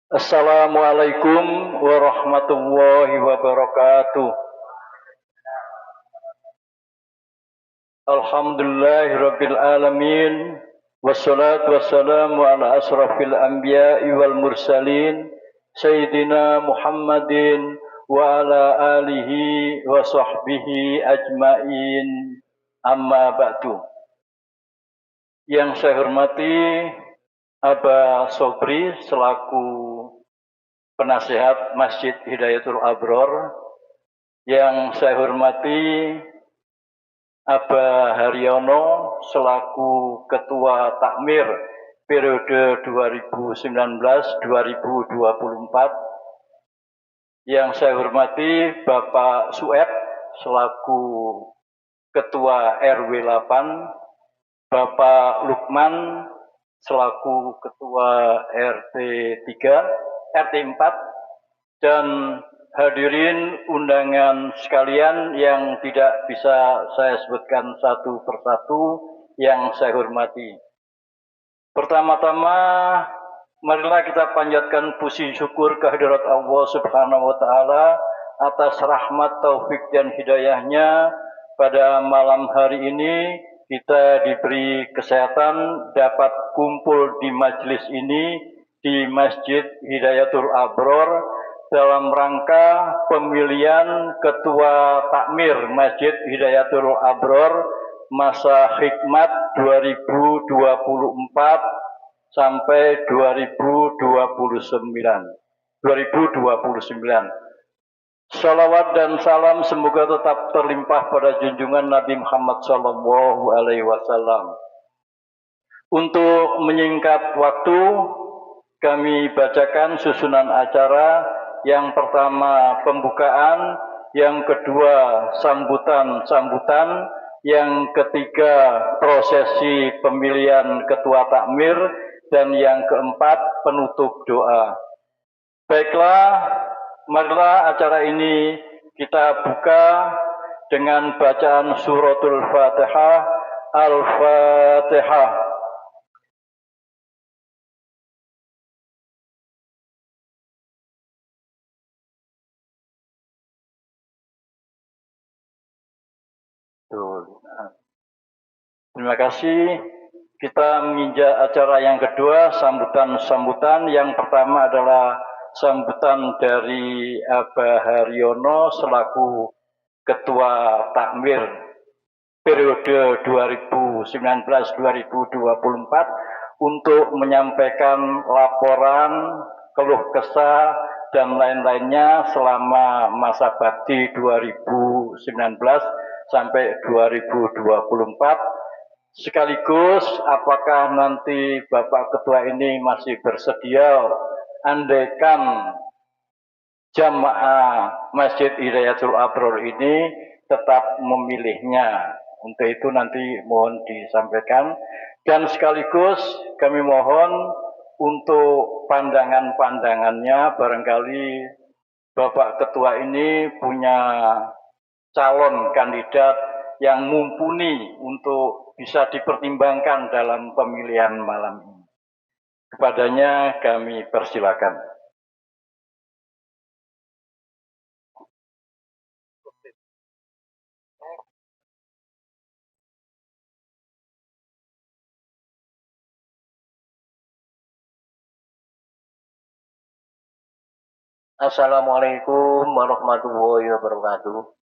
Assalamualaikum warahmatullahi wabarakatuh. Alhamdulillahirabbil alamin. Wassalatu wassalamu ala asrafil anbiya'i wal mursalin Sayyidina Muhammadin wa ala alihi wa sahbihi ajmain. Amma ba'du. Yang saya hormati Aba Sobri selaku penasihat Masjid Hidayatul Abror, yang saya hormati Aba Haryono selaku Ketua Takmir periode 2019-2024, yang saya hormati Bapak Sueb selaku Ketua RW 8, Bapak Lukman selaku Ketua RT 4, dan hadirin undangan sekalian yang tidak bisa saya sebutkan satu persatu yang saya hormati. Pertama-tama, marilah kita panjatkan puji syukur kehadirat Allah Subhanahu wa Ta'ala atas rahmat, taufik, dan hidayahnya. Pada malam hari ini kita diberi kesehatan dapat kumpul di majelis ini di Masjid Hidayatul Abror dalam rangka pemilihan Ketua Takmir Masjid Hidayatul Abror masa hikmat 2024 sampai 2029. Salawat dan salam semoga tetap terlimpah pada junjungan Nabi Muhammad SAW. Untuk menyingkat waktu, kami bacakan susunan acara. Yang pertama pembukaan, yang kedua sambutan, yang ketiga prosesi pemilihan ketua takmir, dan yang keempat penutup doa. Baiklah, marilah acara ini kita buka dengan bacaan suratul Fatihah. Al-Fatihah. Terima kasih. Kita menginjak acara yang kedua, sambutan. Yang pertama adalah sambutan dari Aba Haryono selaku Ketua Takmir periode 2019-2024 untuk menyampaikan laporan, keluh kesah, dan lain-lainnya selama masa bakti 2019 sampai 2024. Sekaligus apakah nanti Bapak Ketua ini masih bersedia andaikan jamaah Masjid Hidayatul Abror ini tetap memilihnya. Untuk itu nanti mohon disampaikan. Dan sekaligus kami mohon untuk pandangan-pandangannya, barangkali Bapak Ketua ini punya calon kandidat yang mumpuni untuk bisa dipertimbangkan dalam pemilihan malam ini. Kepadanya kami persilakan. Assalamualaikum warahmatullahi wabarakatuh.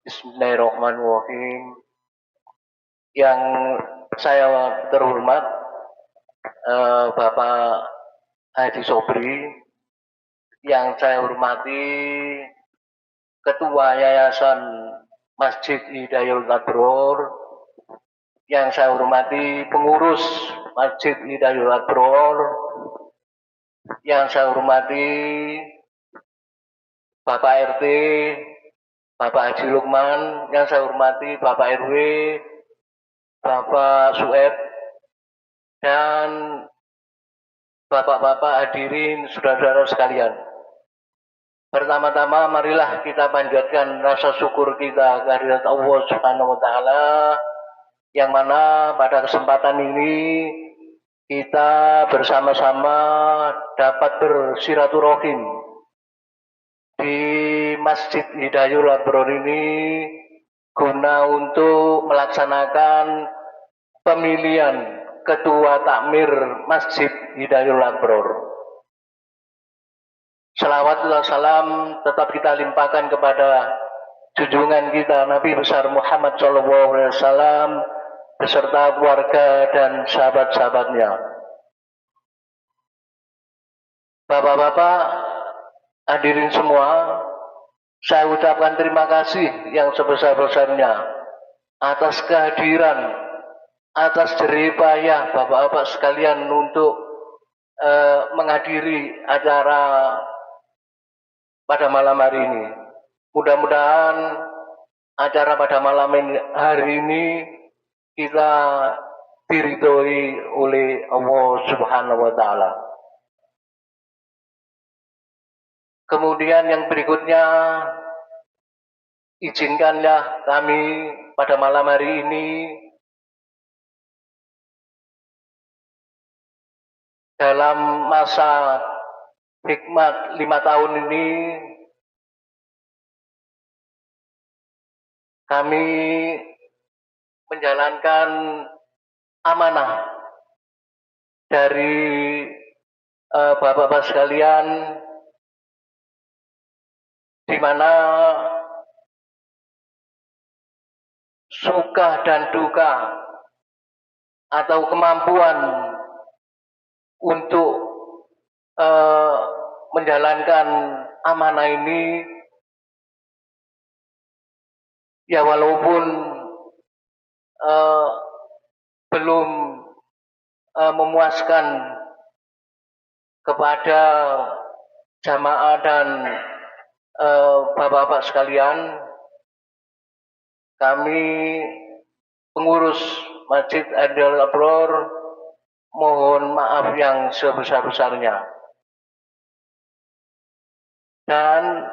Bismillahirrahmanirrahim. Yang saya terhormat Bapak Haji Sobri, yang saya hormati Ketua Yayasan Masjid Hidayatul Abror, yang saya hormati pengurus Masjid Hidayatul Abror, yang saya hormati Bapak RT, Bapak Haji Lukman, yang saya hormati Bapak RW, Bapak Sueb, dan Bapak-bapak hadirin, saudara-saudara sekalian. Pertama-tama marilah kita panjatkan rasa syukur kita kehadirat Allah Subhanahu wa Ta'ala, yang mana pada kesempatan ini kita bersama-sama dapat bersilaturahim di Masjid Hidayul Abror ini guna untuk melaksanakan pemilihan Ketua Takmir Masjid Hidayul Abror. Salawat dan salam tetap kita limpahkan kepada junjungan kita Nabi besar Muhammad SAW beserta keluarga dan sahabat-sahabatnya. Bapak-bapak, hadirin semua, saya ucapkan terima kasih yang sebesar-besarnya atas kehadiran, atas jeripayah bapak-bapak sekalian untuk menghadiri acara pada malam hari ini. Mudah-mudahan acara pada malam hari ini kita diridhoi oleh Allah Subhanahu wa Ta'ala. Kemudian yang berikutnya, izinkanlah kami pada malam hari ini dalam masa hikmat 5 tahun ini kami menjalankan amanah dari bapak-bapak sekalian, di mana suka dan duka atau kemampuan untuk menjalankan amanah ini, ya walaupun belum memuaskan kepada jamaah dan bapak-bapak sekalian, kami pengurus Masjid Hidayul Abror mohon maaf yang sebesar-besarnya. Dan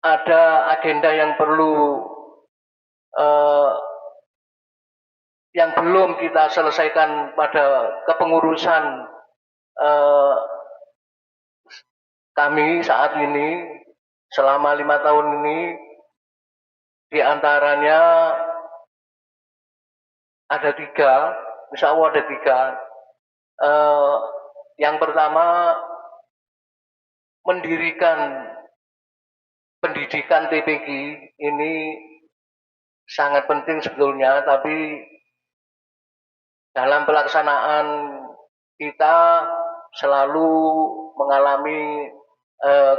ada agenda yang perlu yang belum kita selesaikan pada kepengurusan kami saat ini selama 5 tahun ini. Di antaranya ada 3, insya Allah ada 3. Yang pertama, mendirikan pendidikan TPQ ini sangat penting sebetulnya, tapi dalam pelaksanaan kita selalu mengalami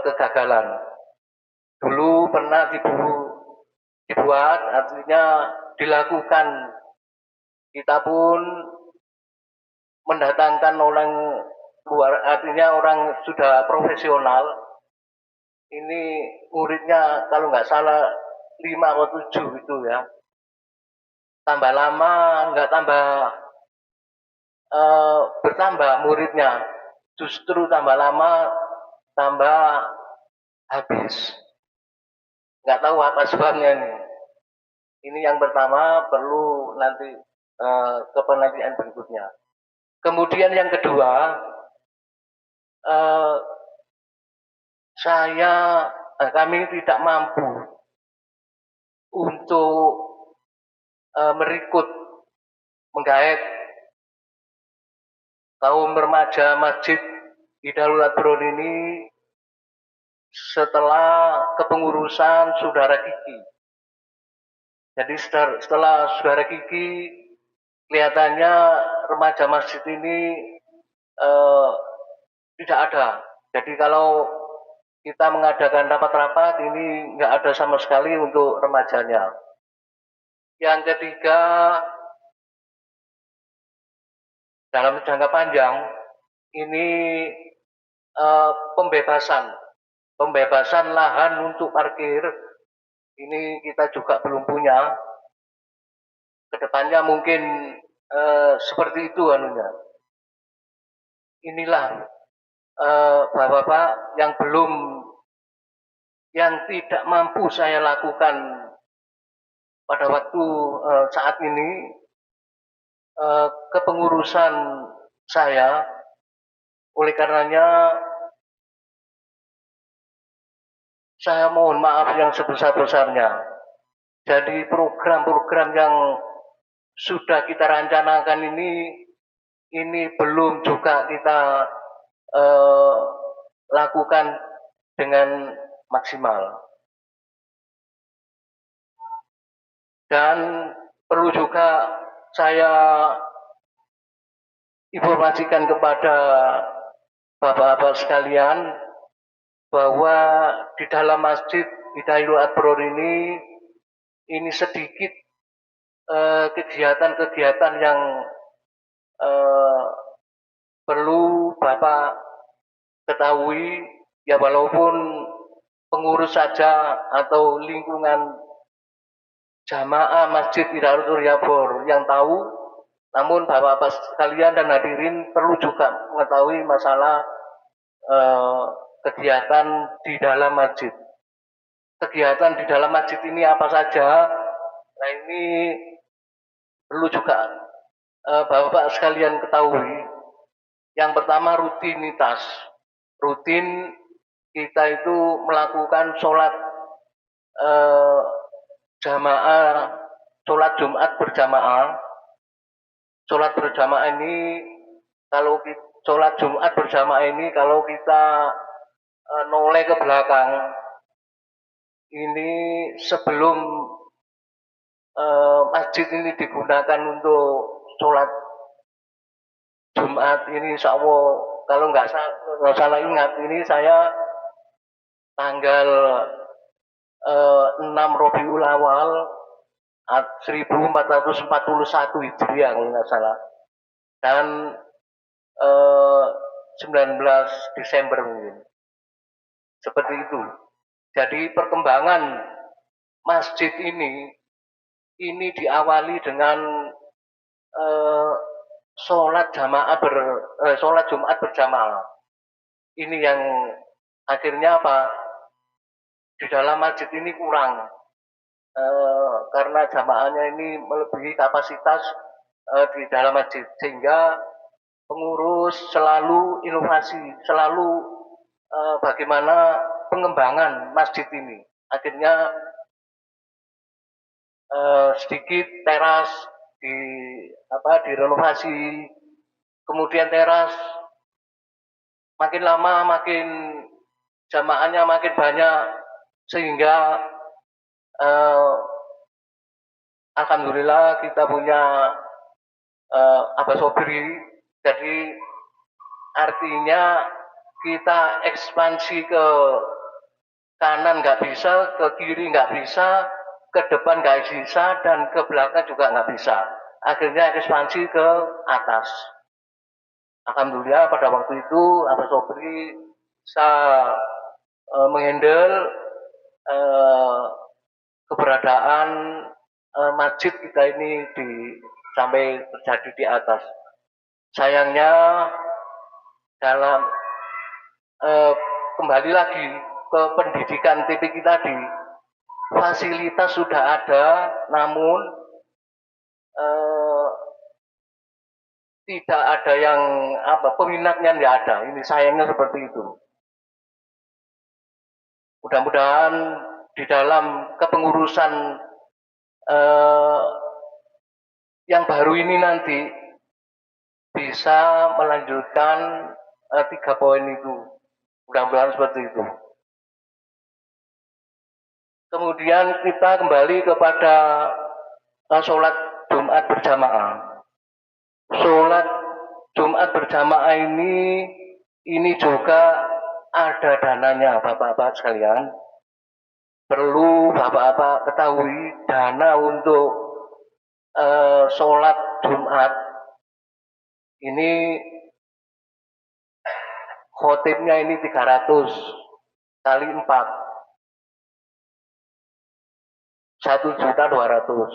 kegagalan. Dulu pernah dibuat, artinya dilakukan, kita pun mendatangkan orang luar, artinya orang sudah profesional. Ini muridnya kalau nggak salah 5 atau 7 itu ya. Tambah lama nggak bertambah muridnya, justru tambah lama tambah habis. Nggak tahu apa sebabnya ini. Ini yang pertama, perlu nanti kepenelitian berikutnya. Kemudian yang kedua, kami tidak mampu untuk menggait kaum remaja Masjid Hidayul Abror ini setelah kepengurusan Saudara Kiki. Jadi setelah Saudara Kiki, kelihatannya remaja masjid ini tidak ada. Jadi kalau kita mengadakan rapat-rapat ini nggak ada sama sekali untuk remajanya. Yang ketiga, dalam jangka panjang ini pembebasan lahan untuk parkir ini kita juga belum punya. Kedepannya mungkin seperti itu anunya. Inilah bapak-bapak yang tidak mampu saya lakukan pada waktu saat ini. kepengurusan saya. Oleh karenanya saya mohon maaf yang sebesar-besarnya. Jadi program-program yang sudah kita rencanakan ini belum juga kita eh, lakukan dengan maksimal. Dan perlu juga saya informasikan kepada bapak-bapak sekalian bahwa di dalam masjid Hidayul Adbror ini sedikit kegiatan-kegiatan yang eh, perlu Bapak ketahui, ya walaupun pengurus saja atau lingkungan jamaah Masjid Hidayul Adbror yang tahu, namun Bapak-Bapak sekalian dan hadirin perlu juga mengetahui masalah eh, kegiatan di dalam masjid. Kegiatan di dalam masjid ini apa saja? Nah ini perlu juga Bapak sekalian ketahui. Yang pertama rutinitas. Rutin kita itu melakukan sholat eh, jamaah, sholat Jumat berjamaah. Sholat berjamaah ini kalau kita, sholat Jumat berjamaah ini kalau kita noleh ke belakang, ini sebelum masjid ini digunakan untuk sholat Jumat ini, insya Allah kalau nggak salah ingat ini saya tanggal 6 Rabiul Awal 1441 Hijriah kalau nggak salah, dan 19 Desember mungkin, seperti itu. Jadi perkembangan masjid ini diawali dengan sholat sholat Jumat berjamaah. Ini yang akhirnya apa? Di dalam masjid ini kurang karena jamaahnya ini melebihi kapasitas di dalam masjid, sehingga pengurus selalu inovasi, selalu bagaimana pengembangan masjid ini. Akhirnya sedikit teras direnovasi, kemudian teras makin lama makin jamaahnya makin banyak, sehingga alhamdulillah kita punya Abah Sobri. Jadi artinya kita ekspansi ke kanan nggak bisa, ke kiri nggak bisa, ke depan nggak bisa, dan ke belakang juga nggak bisa. Akhirnya ekspansi ke atas. Alhamdulillah pada waktu itu Abah Sobri bisa menghandle keberadaan masjid kita ini sampai terjadi di atas. Sayangnya dalam kembali lagi ke pendidikan TPQ tadi, fasilitas sudah ada, namun tidak ada yang peminatnya tidak ada. Ini sayangnya seperti itu. Mudah-mudahan di dalam kepengurusan yang baru ini nanti bisa melanjutkan 3 poin itu. Mudah-mudahan seperti itu. Kemudian kita kembali kepada sholat Jumat berjamaah. Sholat Jumat berjamaah ini juga ada dananya, Bapak-bapak sekalian. Perlu Bapak-bapak ketahui, dana untuk sholat Jumat ini khotibnya ini 300 kali 4, 1.200.000.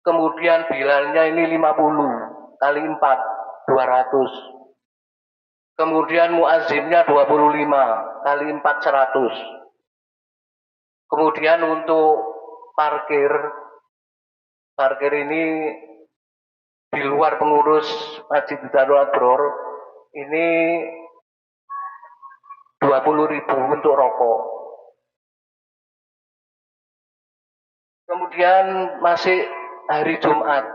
Kemudian bilalnya ini 50 kali 4, 200. Kemudian muazzinnya 25 kali 4, 100. Kemudian untuk parkir ini di luar pengurus Masjid Darul Abror ini 20.000 untuk rokok. Kemudian masih hari Jumat.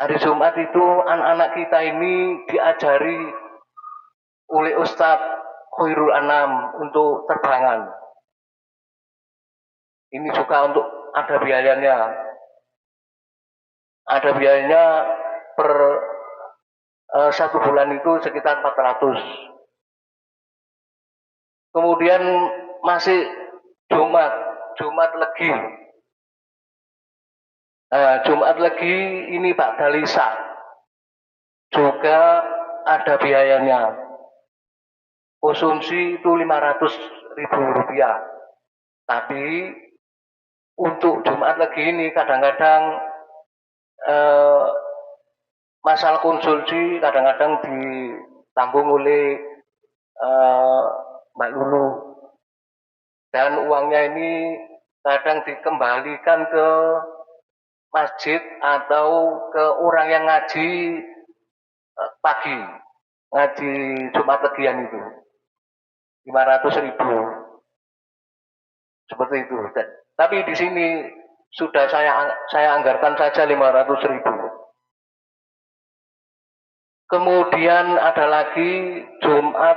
Hari Jumat itu anak-anak kita ini diajari oleh Ustadz Khairul Anam untuk terbangan. Ini juga untuk ada biayanya. Ada biayanya per satu bulan itu sekitar 400. Kemudian masih Jumat Legi. Jumat Legi ini Pak Dalisa juga ada biayanya. Konsumsi itu 500.000 rupiah. Tapi untuk Jumat Legi ini kadang-kadang masalah konsumsi kadang-kadang ditanggung oleh Mbak Lulu, dan uangnya ini kadang dikembalikan ke masjid atau ke orang yang ngaji pagi, ngaji Jumat Legian itu 500.000 seperti itu. Tapi di sini sudah saya anggarkan saja 500.000. Kemudian ada lagi Jumat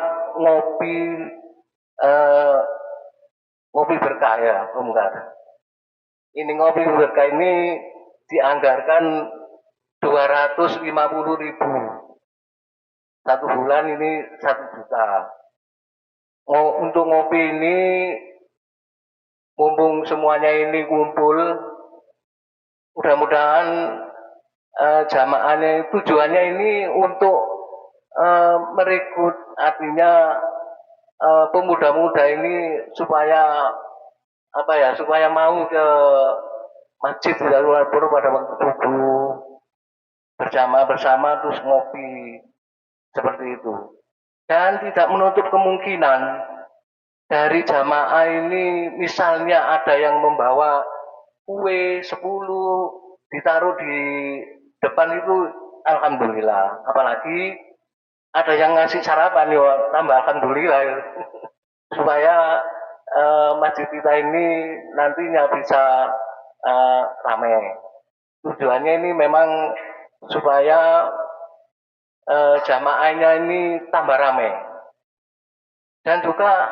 ngopi berkah ya, Bungkar. Ini ngopi berkah ini dianggarkan 250.000. Satu bulan ini 1 juta. Untuk ngopi ini, mumpung semuanya ini kumpul, mudah-mudahan jamaahnya tujuannya ini untuk merekrut, artinya pemuda-muda ini supaya supaya mau ke Masjid Darul Abror pada waktu subuh bersama terus ngopi seperti itu. Dan tidak menutup kemungkinan dari jamaah ini misalnya ada yang membawa kue 10 ditaruh di depan itu, alhamdulillah. Apalagi ada yang ngasih sarapan, ya tambah alhamdulillah ya. Supaya masjid kita ini nantinya bisa ramai. Tujuannya ini memang supaya jamaahnya ini tambah ramai. Dan juga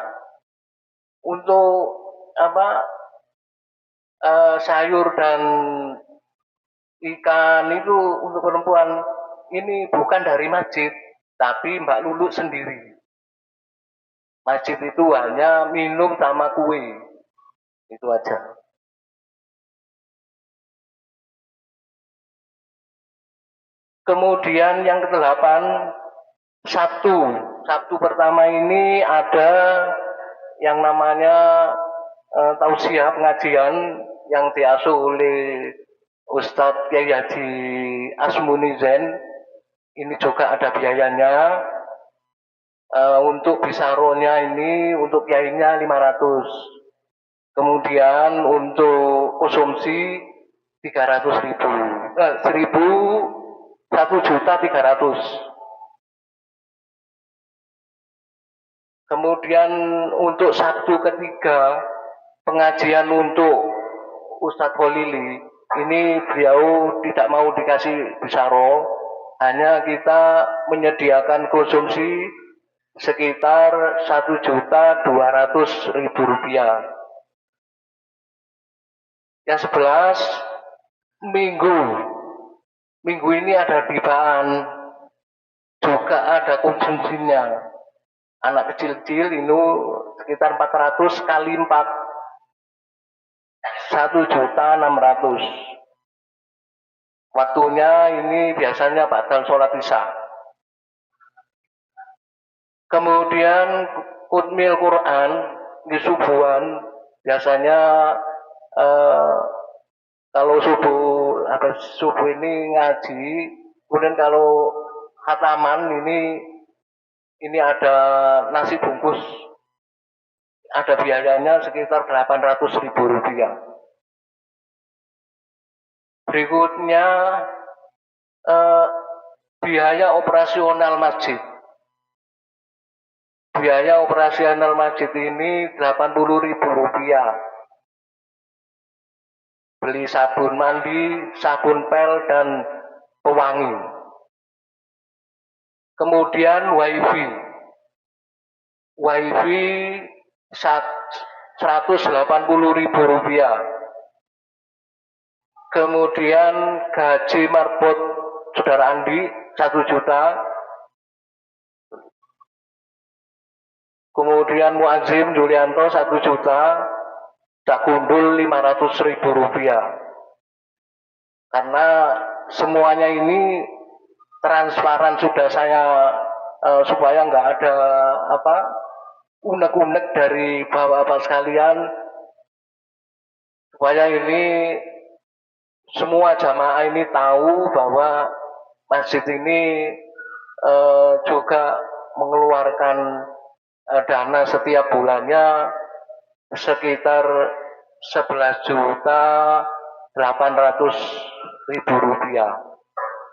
untuk sayur dan ikan itu untuk perempuan ini bukan dari masjid, tapi Mbak Lulu sendiri. Masjid itu hanya minum sama kue, itu aja. Kemudian yang ke-8, Sabtu pertama ini ada yang namanya tausiah pengajian yang diasuh oleh Ustadz Kiai Haji Asmuni Zen. Ini juga ada biayanya. Untuk bisaronya ini untuk kiainya 500. Kemudian untuk konsumsi 300.000. 1.300.000. Kemudian untuk Sabtu ketiga pengajian untuk Ustadz Kholili, ini beliau tidak mau dikasih bisaro, hanya kita menyediakan konsumsi sekitar 1.200.000 rupiah. Yang 11 minggu ini ada dibaan, juga ada konsumsinya. Anak kecil-kecil ini sekitar 400 kali 4, 1.600.000. Waktunya ini biasanya batal sholat isya. Kemudian kutmil Quran di subuhan, biasanya kalau subuh ini ngaji, kemudian kalau khataman ini ada nasi bungkus, ada biayanya sekitar 800.000 rupiah. Berikutnya biaya operasional masjid. Biaya operasional masjid ini Rp80.000. Beli sabun mandi, sabun pel, dan pewangi. Kemudian wifi. Wifi Rp180.000. Kemudian gaji marbot Saudara Andi 1 juta. Kemudian Muazim Julianto 1 juta. Cak Gundul Rp500.000. Karena semuanya ini transparan sudah saya supaya nggak ada unek-unek dari bapak-bapak sekalian, supaya ini semua jamaah ini tahu bahwa masjid ini juga mengeluarkan dana setiap bulannya sekitar Rp11.800.000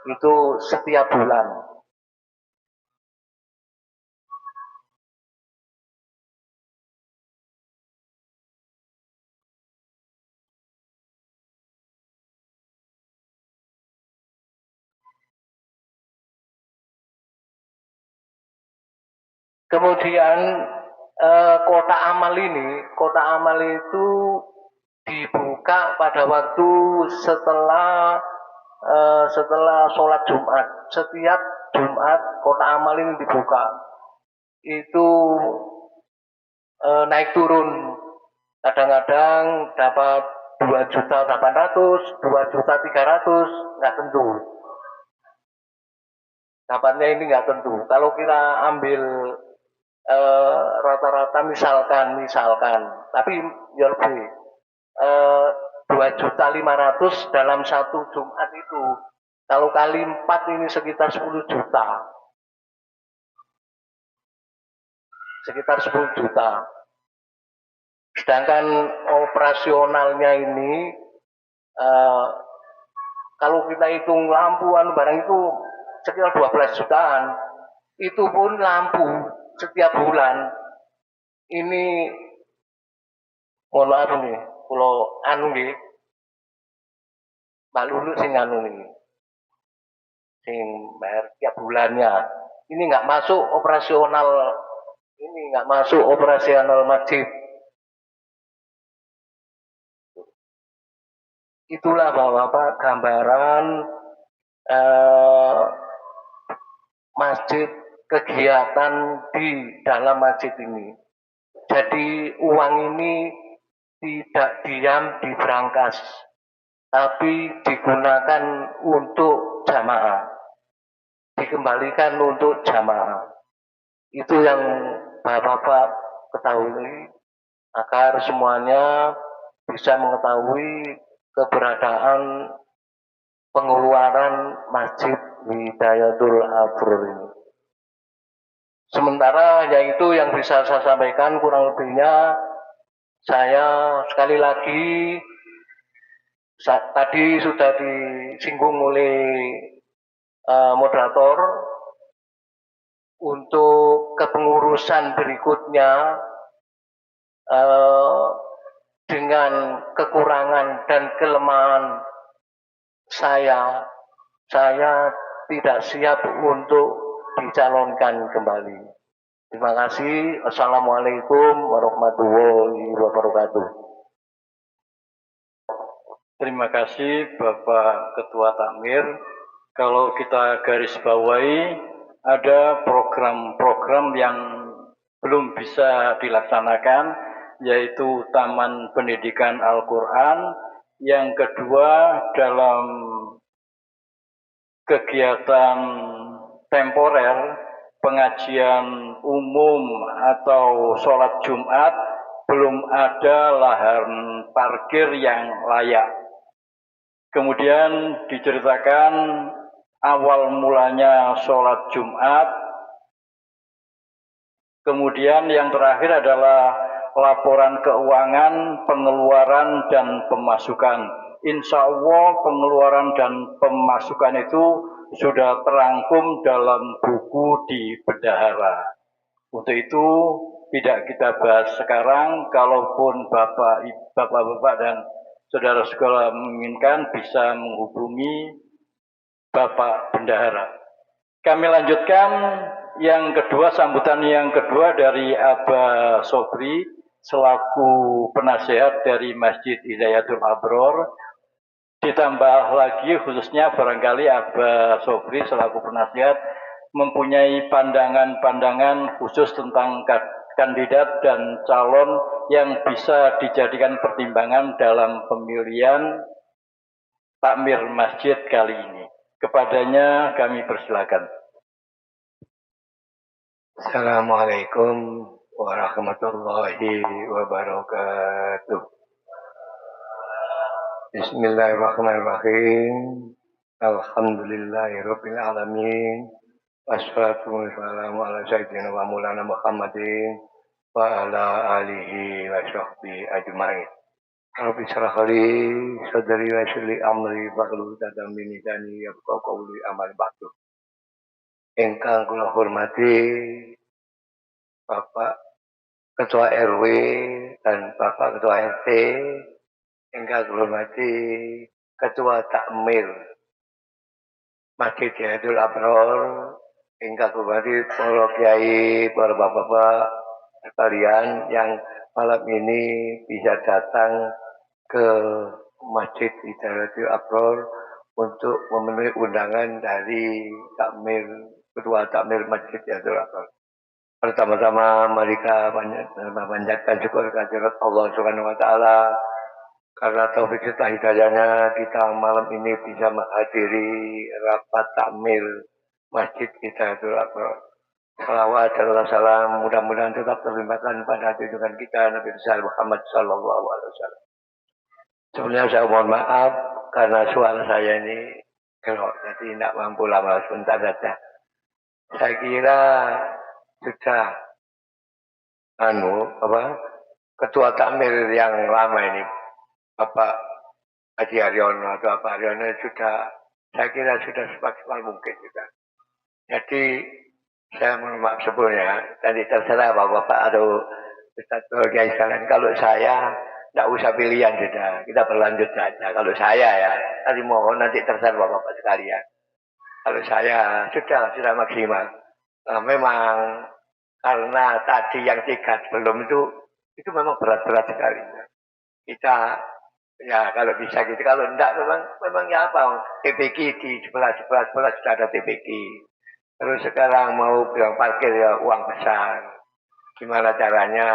itu setiap bulan. Kemudian kotak amal itu dibuka pada waktu setelah sholat Jumat. Setiap Jumat kotak amal ini dibuka. Itu naik turun. Kadang-kadang dapat 2.800.000, 2.300.000, nggak tentu. Dapatnya ini nggak tentu. Kalau kita ambil rata-rata misalkan, tapi ya lebih 2.500.000 dalam satu Jumat itu. Kalau kali 4 ini sekitar 10 juta. Sekitar 10 juta. Sedangkan operasionalnya ini kalau kita hitung lampuan barang itu sekitar 12 jutaan. Itu pun lampu setiap bulan. Ini mohon maaf nih, kalau nih, Mbak Lulu sing nih, sing bayar tiap bulannya. Ini nggak masuk operasional masjid. Itulah Bapak gambaran masjid, kegiatan di dalam masjid ini. Jadi uang ini tidak diam di brankas, tapi digunakan untuk jamaah, dikembalikan untuk jamaah. Itu yang Bapak-bapak ketahui agar semuanya bisa mengetahui keberadaan pengeluaran Masjid Hidayatul Abror ini. Sementara yaitu yang bisa saya sampaikan, kurang lebihnya saya sekali lagi tadi sudah disinggung oleh moderator untuk kepengurusan berikutnya dengan kekurangan dan kelemahan saya tidak siap untuk dicalonkan kembali. Terima kasih. Assalamualaikum warahmatullahi wabarakatuh. Terima kasih Bapak Ketua Takmir. Kalau kita garis bawahi, ada program-program yang belum bisa dilaksanakan, yaitu Taman Pendidikan Al-Quran. Yang kedua, dalam kegiatan temporer, pengajian umum atau sholat Jumat, belum ada lahan parkir yang layak. Kemudian diceritakan awal mulanya sholat Jumat. Kemudian yang terakhir adalah laporan keuangan, pengeluaran, dan pemasukan. Insya Allah pengeluaran dan pemasukan itu sudah terangkum dalam buku di bendahara. Untuk itu tidak kita bahas sekarang, kalaupun Bapak-Bapak dan saudara-saudara menginginkan bisa menghubungi Bapak Bendahara. Kami lanjutkan yang kedua, sambutan yang kedua dari Aba Sobri selaku penasihat dari Masjid Hidayatul Abror. Ditambah lagi khususnya barangkali Aba Sobri selaku penasihat mempunyai pandangan-pandangan khusus tentang kandidat dan calon yang bisa dijadikan pertimbangan dalam pemilihan takmir masjid kali ini. Kepadanya kami persilakan. Assalamualaikum warahmatullahi wabarakatuh. Bismillahirrahmanirrahim. Alhamdulillahirabbil alamin. Wassalatu wassalamu ala sayyidina wa maulana Muhammadin wa ala alihi wa sahbihi ajmain. Rabbi shrah li sadri wa yassir li amri wahlul 'uqdatam min lisani yafqahu qawli amal ba'du. Ingkang kula hormati Bapak Ketua RW dan Bapak Ketua RT, ingkang kula hormati Ketua Takmir Masjid Hidayatul Abror, ingkang kula hormati para kiai, para bapak-bapak sekalian yang malam ini bisa datang ke Masjid Hidayatul Abror untuk memenuhi undangan dari Ketua Takmir Masjid Hidayatul Abror. Pertama-tama mari kita panjatkan syukur kehadirat Allah Subhanahu wa taala karena taufik serta hidayahnya kita malam ini bisa menghadiri rapat takmir Masjid Hidayatul Abror. Salawat dan salam mudah-mudahan tetap terlimpahkan pada junjungan kita Nabi besar Muhammad sallallahu alaihi wasallam. Sebelumnya saya mohon maaf karena suara saya ini gelok, jadi tidak mampu lama sebentar saja. Saya kira sudah Ketua Takmir yang lama ini Bapak Haji Haryono atau Bapak Haryono sudah, saya kira sudah semaksimal mungkin juga. Jadi saya mohon maaf sebelumnya, tadi terserah Bapak atau Ustaz Kiai sekalian. Kalau saya tidak usah pilihan sudah, kita berlanjut saja. Kalau saya ya, tadi mohon nanti terserah Bapak sekalian. Kalau saya sudah maksimal. Memang karena tadi yang 3 sebelum itu memang berat-berat sekali. Kita ya kalau bisa gitu, kalau enggak memang ya apa, TPQ di sebelah sudah ada TPQ. Terus sekarang mau bilang parkir ya uang besar. Gimana caranya?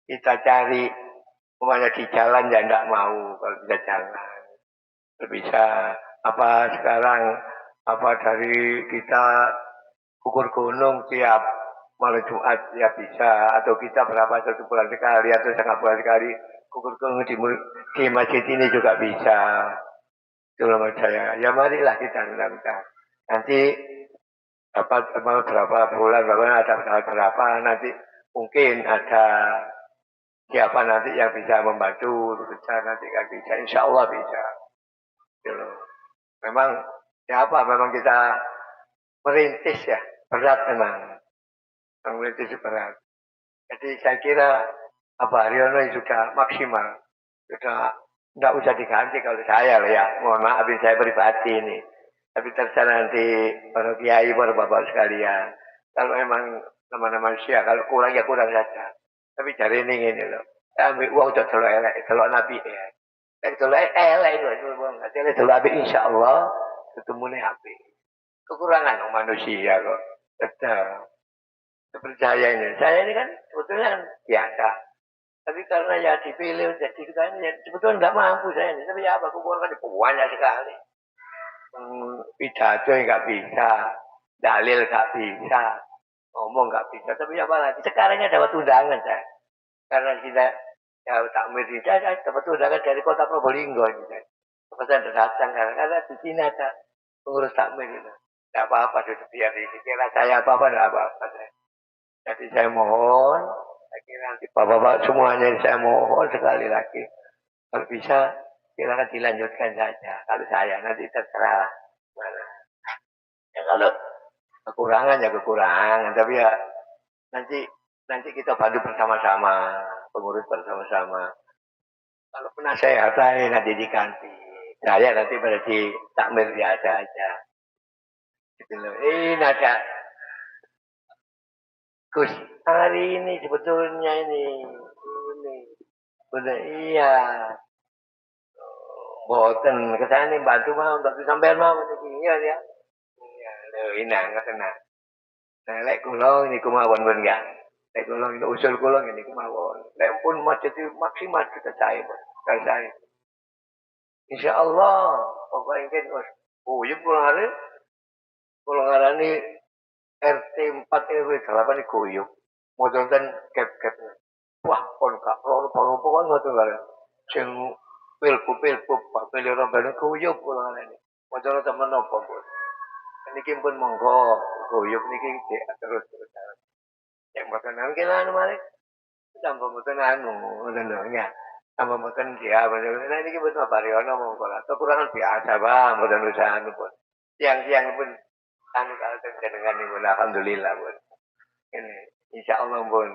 Kita cari umpamanya di jalan ya enggak mau kalau bisa jalan. Bisa apa sekarang dari kita ukur gunung tiap malam Jumat ya bisa, atau kita berapa 1 bulan sekali atau setengah bulan sekali ukur gunung di masjid ini juga bisa. Itu menurut saya. Ya marilah kita mudah-mudahan. Nanti berapa bulan, ada berapa nanti mungkin ada siapa nanti yang bisa membantu besar nanti kan bisa, insya Allah bisa. Gitu. Memang memang kita merintis ya, berat memang. Merintis berat. Jadi saya kira Pak Haryono sudah maksimal. Sudah tidak usah diganti kalau saya lah ya. Mohon maaf saya pribadi ini. Tapi terserah nanti para kiai, para bapak sekalian. Kalau memang nama-nama manusia, kalau kurang ya kurang saja. Tapi cari ini loh. Ambil uang untuk telur elek, telur nabi ya. Telur elek itu, telur nabi insya Allah ketemu nih api. Kekurangan manusia kok. Tetap. Percaya ini. Saya ini kan sebetulnya kan biasa. Tapi karena ya dipilih jadi kan ya sebetulnya nggak mampu saya ini. Tapi ya apa kekurangan banyak sekali. Pidato nggak bisa, dalil nggak bisa, ngomong nggak bisa. Tapi apa lagi? Sekarang dapat undangan saya. Karena kita ya takmir ini saya dapat undangan dari kota Probolinggo. Saya datang karena di sini ada pengurus takmir itu. Tidak apa-apa sudah biar dikira saya apa-apa tidak apa-apa. Jadi saya mohon, saya kira nanti bapak-bapak semuanya saya mohon sekali lagi. Kalau bisa silakan dilanjutkan saja. Kalau saya nanti terserah. kalau kekurangan ya kekurangan, tapi ya nanti nanti kita bantu bersama-sama, pengurus bersama-sama. Kalau penasehat nanti diganti. Saya nanti berarti takmir biasa aja. Gitu loh. Ini ada Gus hari ini sebetulnya ini bener iya. Boten kesana bantu mau untuk sampean mau ini iya ya. Iya, lho ini ngoten nah. Nah, lek kula niku mawon pun enggak. Lek kula ini usul kula niku mawon. Lek pun masjid itu maksimal kita cai, saya. Insyaallah pokoknya kan uyup kula ngarani RT 4 RW 8 iku uyup. Modern kep-kep. Wah, kon gak loro-loro kok ngoten lho. Sing pilku Pak Pilih Rombane kuyup kula ngarani. Modern temen napa, Bu? Niki pun monggo guyub niki terus. Yang mboten nangkil anu malih. Tambah mboten anu ngoten lho ya. Tambah mboten dia bener. Nah niki mboten Bariono monggo lah. Kekurangan biasa Bang, mboten usah anu pun. Tiang-tiang pun anu kalih jenengan niku alhamdulillah pun. Ini insyaallah pun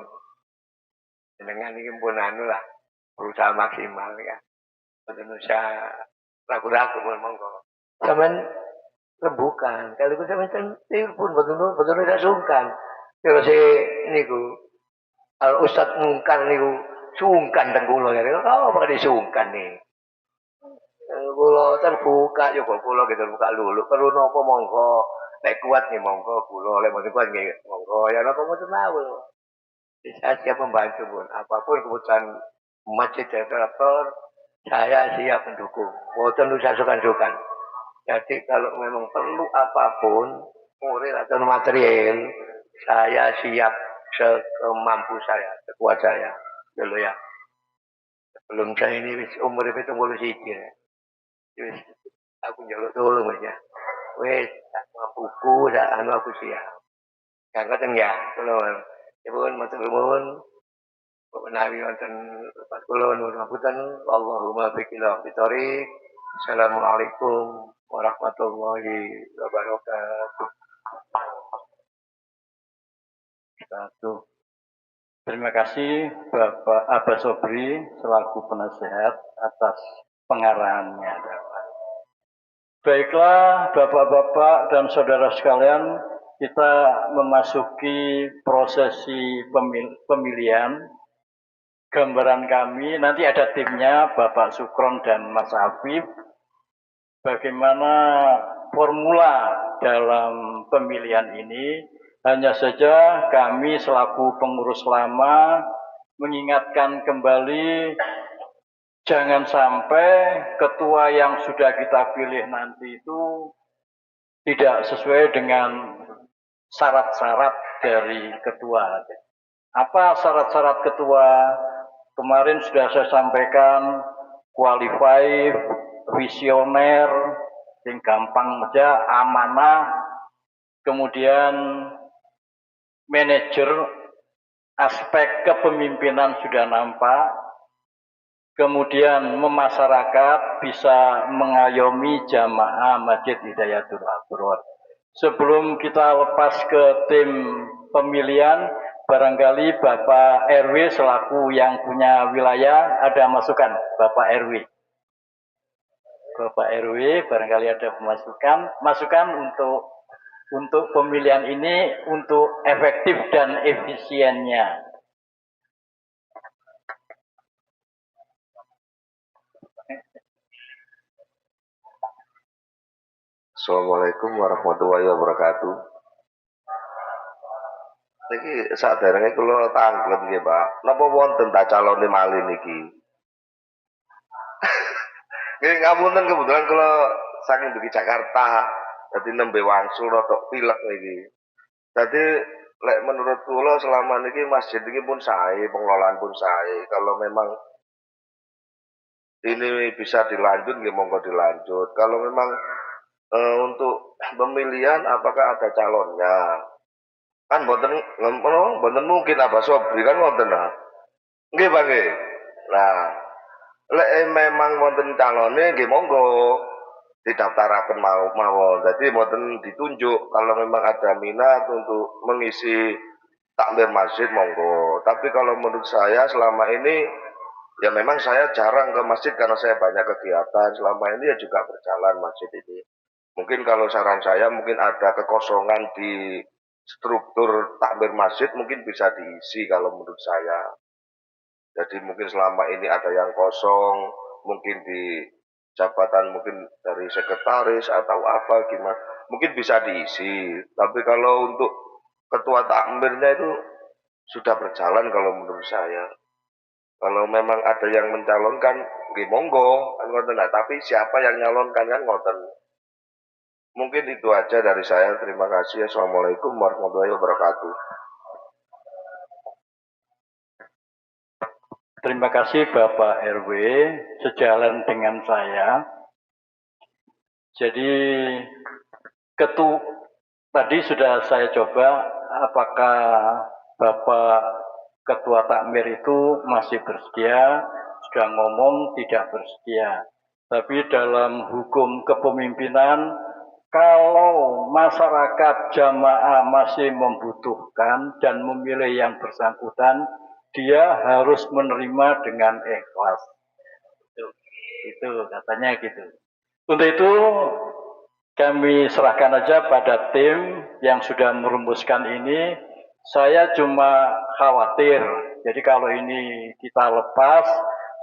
jenengan niki pun anu lah berusaha maksimal ya. Mboten usah ragu-ragu pun monggo. Sampeyan rembukan. Kalau itu sampai telepon betul tidak sungkan. Kalau saya niku al Ustad Mungkar niku sungkan teng kula ya. Oh, apa disungkan nih. Kula terbuka yo kok kula gitu buka lulu. Perlu napa monggo. Lek kuat nih monggo kula, lek mboten kuat nggih monggo. Ya napa mboten mawon. Saya siap membantu pun. Apapun keputusan masjid operator, saya siap mendukung. Mboten usah sungkan-sungkan. Jadi kalau memang perlu apapun, moral atau material, saya siap sekemampu saya, sekuat saya. Dulu ya. Sebelum saya ini umur itu 71 ya. Wis aku njaluk tolong aja. Wis tak mampuku, tak anu aku siap. Kan ngoten ya, kula nyuwun matur nuwun. Menawi wonten lepas kula nuwun ngapunten, Allahumma biqila fitorik. Assalamualaikum warahmatullahi wabarakatuh. Terima kasih Bapak Abah Sobri selaku penasehat atas pengarahannya. Baiklah Bapak-bapak dan saudara sekalian, kita memasuki prosesi pemilihan. Gambaran kami, nanti ada timnya Bapak Sukron dan Mas Afif. Bagaimana formula dalam pemilihan ini, hanya saja kami selaku pengurus lama mengingatkan kembali jangan sampai ketua yang sudah kita pilih nanti itu tidak sesuai dengan syarat-syarat dari ketua. Apa syarat-syarat ketua? Kemarin sudah saya sampaikan qualified, visioner, yang gampang aja, amanah, kemudian manajer, aspek kepemimpinan sudah nampak, kemudian memasyarakat bisa mengayomi jamaah Masjid Hidayatul Abror. Sebelum kita lepas ke tim pemilihan, barangkali Bapak RW selaku yang punya wilayah ada masukan, Bapak RW. Bapak RW barangkali ada masukan untuk pemilihan ini untuk efektif dan efisiennya. Assalamualaikum warahmatullahi wabarakatuh. Niki saderenge kula tanglet nggih, Pak. Napa wonten ta calone malih niki? Nggih ngapunten kebetulan kula saking dugi Jakarta, dadi nembe wangsul rada pilek niki. Dadi lek menurut kula selama niki masjid niki pun sae, pengelolaan pun sae. Kalau memang ini bisa dilanjut nggih monggo dilanjut. Kalau memang untuk pemilihan apakah ada calonnya? Kan mboten mungkin Abah Sobri kan wonten nah. Nggih Pak nggih. Nah, lek memang wonten calone nggih monggo. didaftaraken mawon. Jadi mboten ditunjuk kalau memang ada minat untuk mengisi takmir masjid monggo. Tapi kalau menurut saya selama ini ya memang saya jarang ke masjid karena saya banyak kegiatan. Selama ini ya juga berjalan masjid ini. Mungkin kalau saran saya mungkin ada kekosongan di struktur takmir masjid mungkin bisa diisi kalau menurut saya. Jadi mungkin selama ini ada yang kosong, mungkin di jabatan mungkin dari sekretaris atau apa gimana, mungkin bisa diisi. Tapi kalau untuk ketua takmirnya itu sudah berjalan kalau menurut saya. Kalau memang ada yang mencalonkan, nggih monggo, kan ngoten. Nah, tapi siapa yang nyalonkan kan ngoten. Mungkin itu aja dari saya. Terima kasih. Assalamualaikum warahmatullahi wabarakatuh. Terima kasih Bapak RW, sejalan dengan saya. Jadi tadi sudah saya coba apakah Bapak Ketua Takmir itu masih bersedia, sudah ngomong tidak bersedia. Tapi dalam hukum kepemimpinan, kalau masyarakat jamaah masih membutuhkan dan memilih yang bersangkutan, dia harus menerima dengan ikhlas. Itu katanya gitu. Untuk itu kami serahkan aja pada tim yang sudah merumuskan ini. Saya cuma khawatir. Jadi kalau ini kita lepas,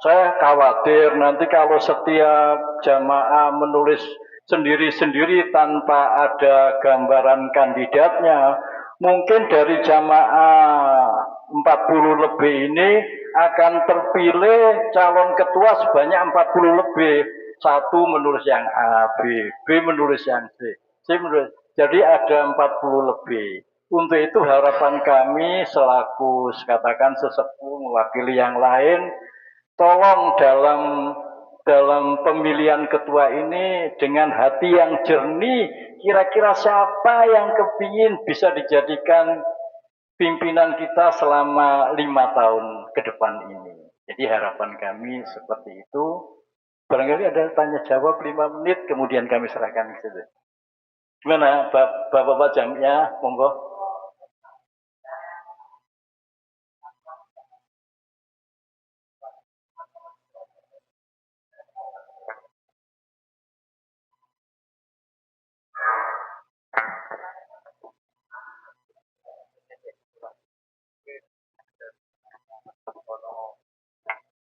saya khawatir nanti kalau setiap jamaah menulis sendiri-sendiri tanpa ada gambaran kandidatnya, mungkin dari jamaah 40 lebih ini akan terpilih calon ketua sebanyak 40 lebih. Satu menulis yang A, B menulis yang C menulis. Jadi ada 40 lebih. Untuk itu harapan kami selaku katakan sesepuh mewakili yang lain, tolong dalam pemilihan ketua ini dengan hati yang jernih, kira-kira siapa yang kepingin bisa dijadikan pimpinan kita selama 5 tahun ke depan ini. Jadi harapan kami seperti itu. Barangkali ada tanya jawab 5 menit, kemudian kami serahkan ke situ. Gimana Bapak-Bapak jamnya, monggo.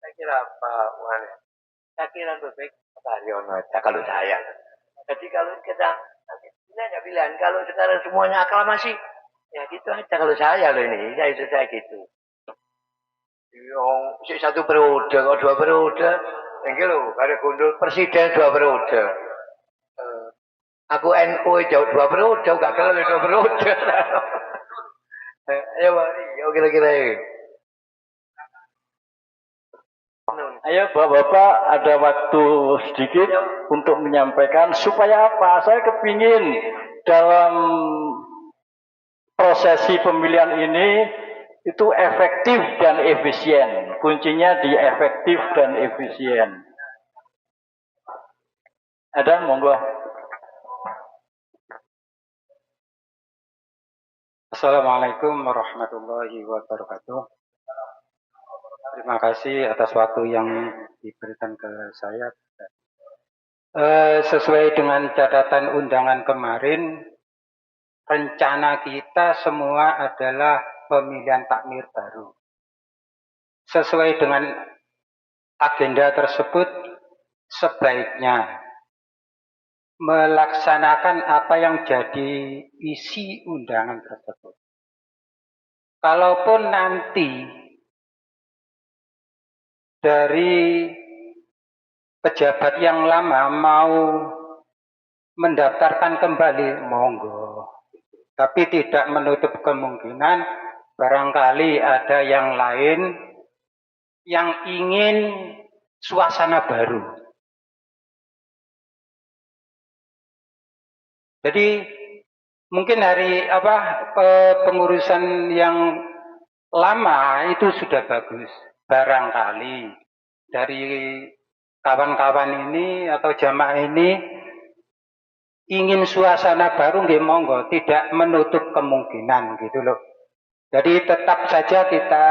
Saya kira Pak Wan, saya kira lebih baik Pak Haryono aja kalau saya. Jadi kalau kita ini ada pilihan, kalau sekarang semuanya aklamasi, ya gitu aja kalau saya loh ini, saya gitu. Yang si 1 periode, kok 2 periode, ini loh, ada gundul presiden 2 periode. Aku NU jauh 2 periode, gak kalau 2 periode. Ayo Pak, ya kira-kira ini. Ayo Bapak-Bapak ada waktu sedikit untuk menyampaikan supaya apa? Saya kepingin dalam prosesi pemilihan ini itu efektif dan efisien. Kuncinya di efektif dan efisien. Ada monggo. Assalamualaikum warahmatullahi wabarakatuh. Terima kasih atas waktu yang diberikan ke saya. Sesuai dengan catatan undangan kemarin, rencana kita semua adalah pemilihan takmir baru. Sesuai dengan agenda tersebut, sebaiknya melaksanakan apa yang jadi isi undangan tersebut. Kalaupun nanti dari pejabat yang lama mau mendaftarkan kembali, monggo. Tapi tidak menutup kemungkinan barangkali ada yang lain yang ingin suasana baru. Jadi mungkin dari pengurusan yang lama itu sudah bagus. Barangkali dari kawan-kawan ini atau jamaah ini ingin suasana baru nggih monggo, tidak menutup kemungkinan gitu loh. Jadi tetap saja kita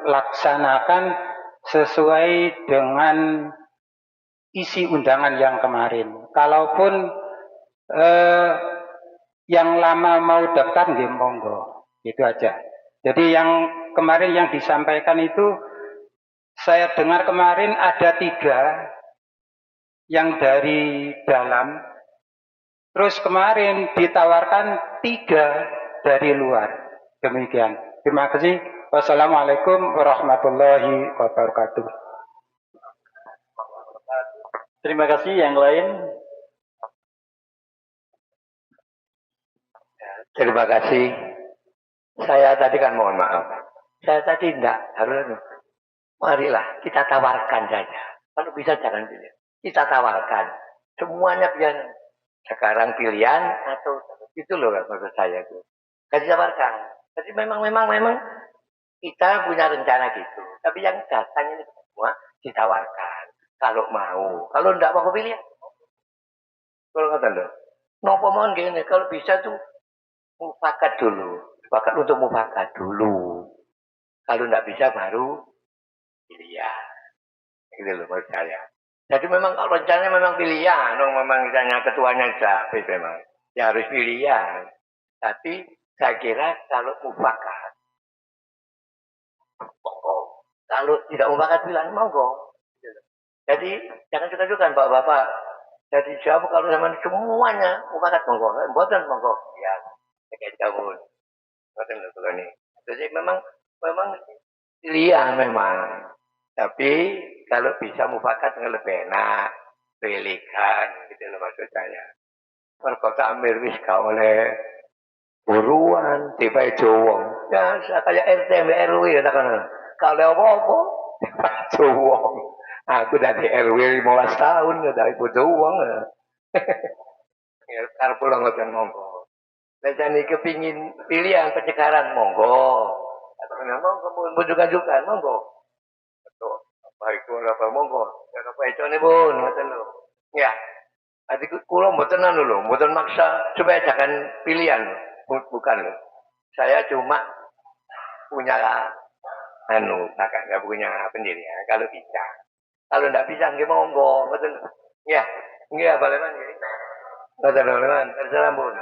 laksanakan sesuai dengan isi undangan yang kemarin. Kalaupun yang lama mau daftar nggih monggo, gitu aja. Jadi yang kemarin yang disampaikan itu saya dengar kemarin ada 3 yang dari dalam, terus kemarin ditawarkan 3 dari luar. Demikian. Terima kasih. Wassalamualaikum warahmatullahi wabarakatuh. Terima kasih. Yang lain? Terima kasih. Saya tadi kan mohon maaf. Saya tadi enggak harus. Marilah kita tawarkan saja. Kalau bisa jangan pilih. Kita tawarkan. Semuanya biar sekarang pilihan atau itu loh maksud saya itu. Kasih tawarkan. Jadi memang kita punya rencana gitu. Tapi yang datang ini semua ditawarkan. Kalau mau. Kalau enggak mau pilih. Kalau kata lo. Nopo mohon gini. Kalau bisa tuh mufakat dulu. Sepakat untuk mufakat dulu. Kalau enggak bisa baru pilihan. Gitu loh menurut saya. Jadi memang kalau rencananya memang pilihan, memang misalnya ketuanya Jabir memang ya harus pilihan. Tapi saya kira kalau mufakat, monggo. Kalau tidak mufakat pilihan, monggo. Jadi jangan kita juga bapak-bapak. Jadi jawab kalau zaman semuanya mufakat monggo, buatan monggo. Ya, kayak jauh. Buatan loh ini. Jadi memang pilihan memang. Tapi kalau bisa mufakat lebih enak, pilihkan gitu loh maksud saya. Perkota Amir wis gak oleh buruan, tiba Jowong. Ya kayak RT RW ya kan. Kalau apa-apa, Jowong. Aku dari RW 15 tahun ya dari Jowong. Ya karep pulang ngoten monggo. Lah jane kepingin pilihan pencegaran monggo. Monggo bujukan monggo. Baik itu apa monggo, apa itu nih pun, ngoten lho. Ya, tadi kulo mboten anu lho, mboten maksa supaya jangan pilihan, bukan lho. Saya cuma punya anu, nggak punya pendirian. Kalau bisa, kalau nggak bisa nggih monggo, ngoten. Ya, nggih apa leman nggih. Ngoten lho leman, terserah pun.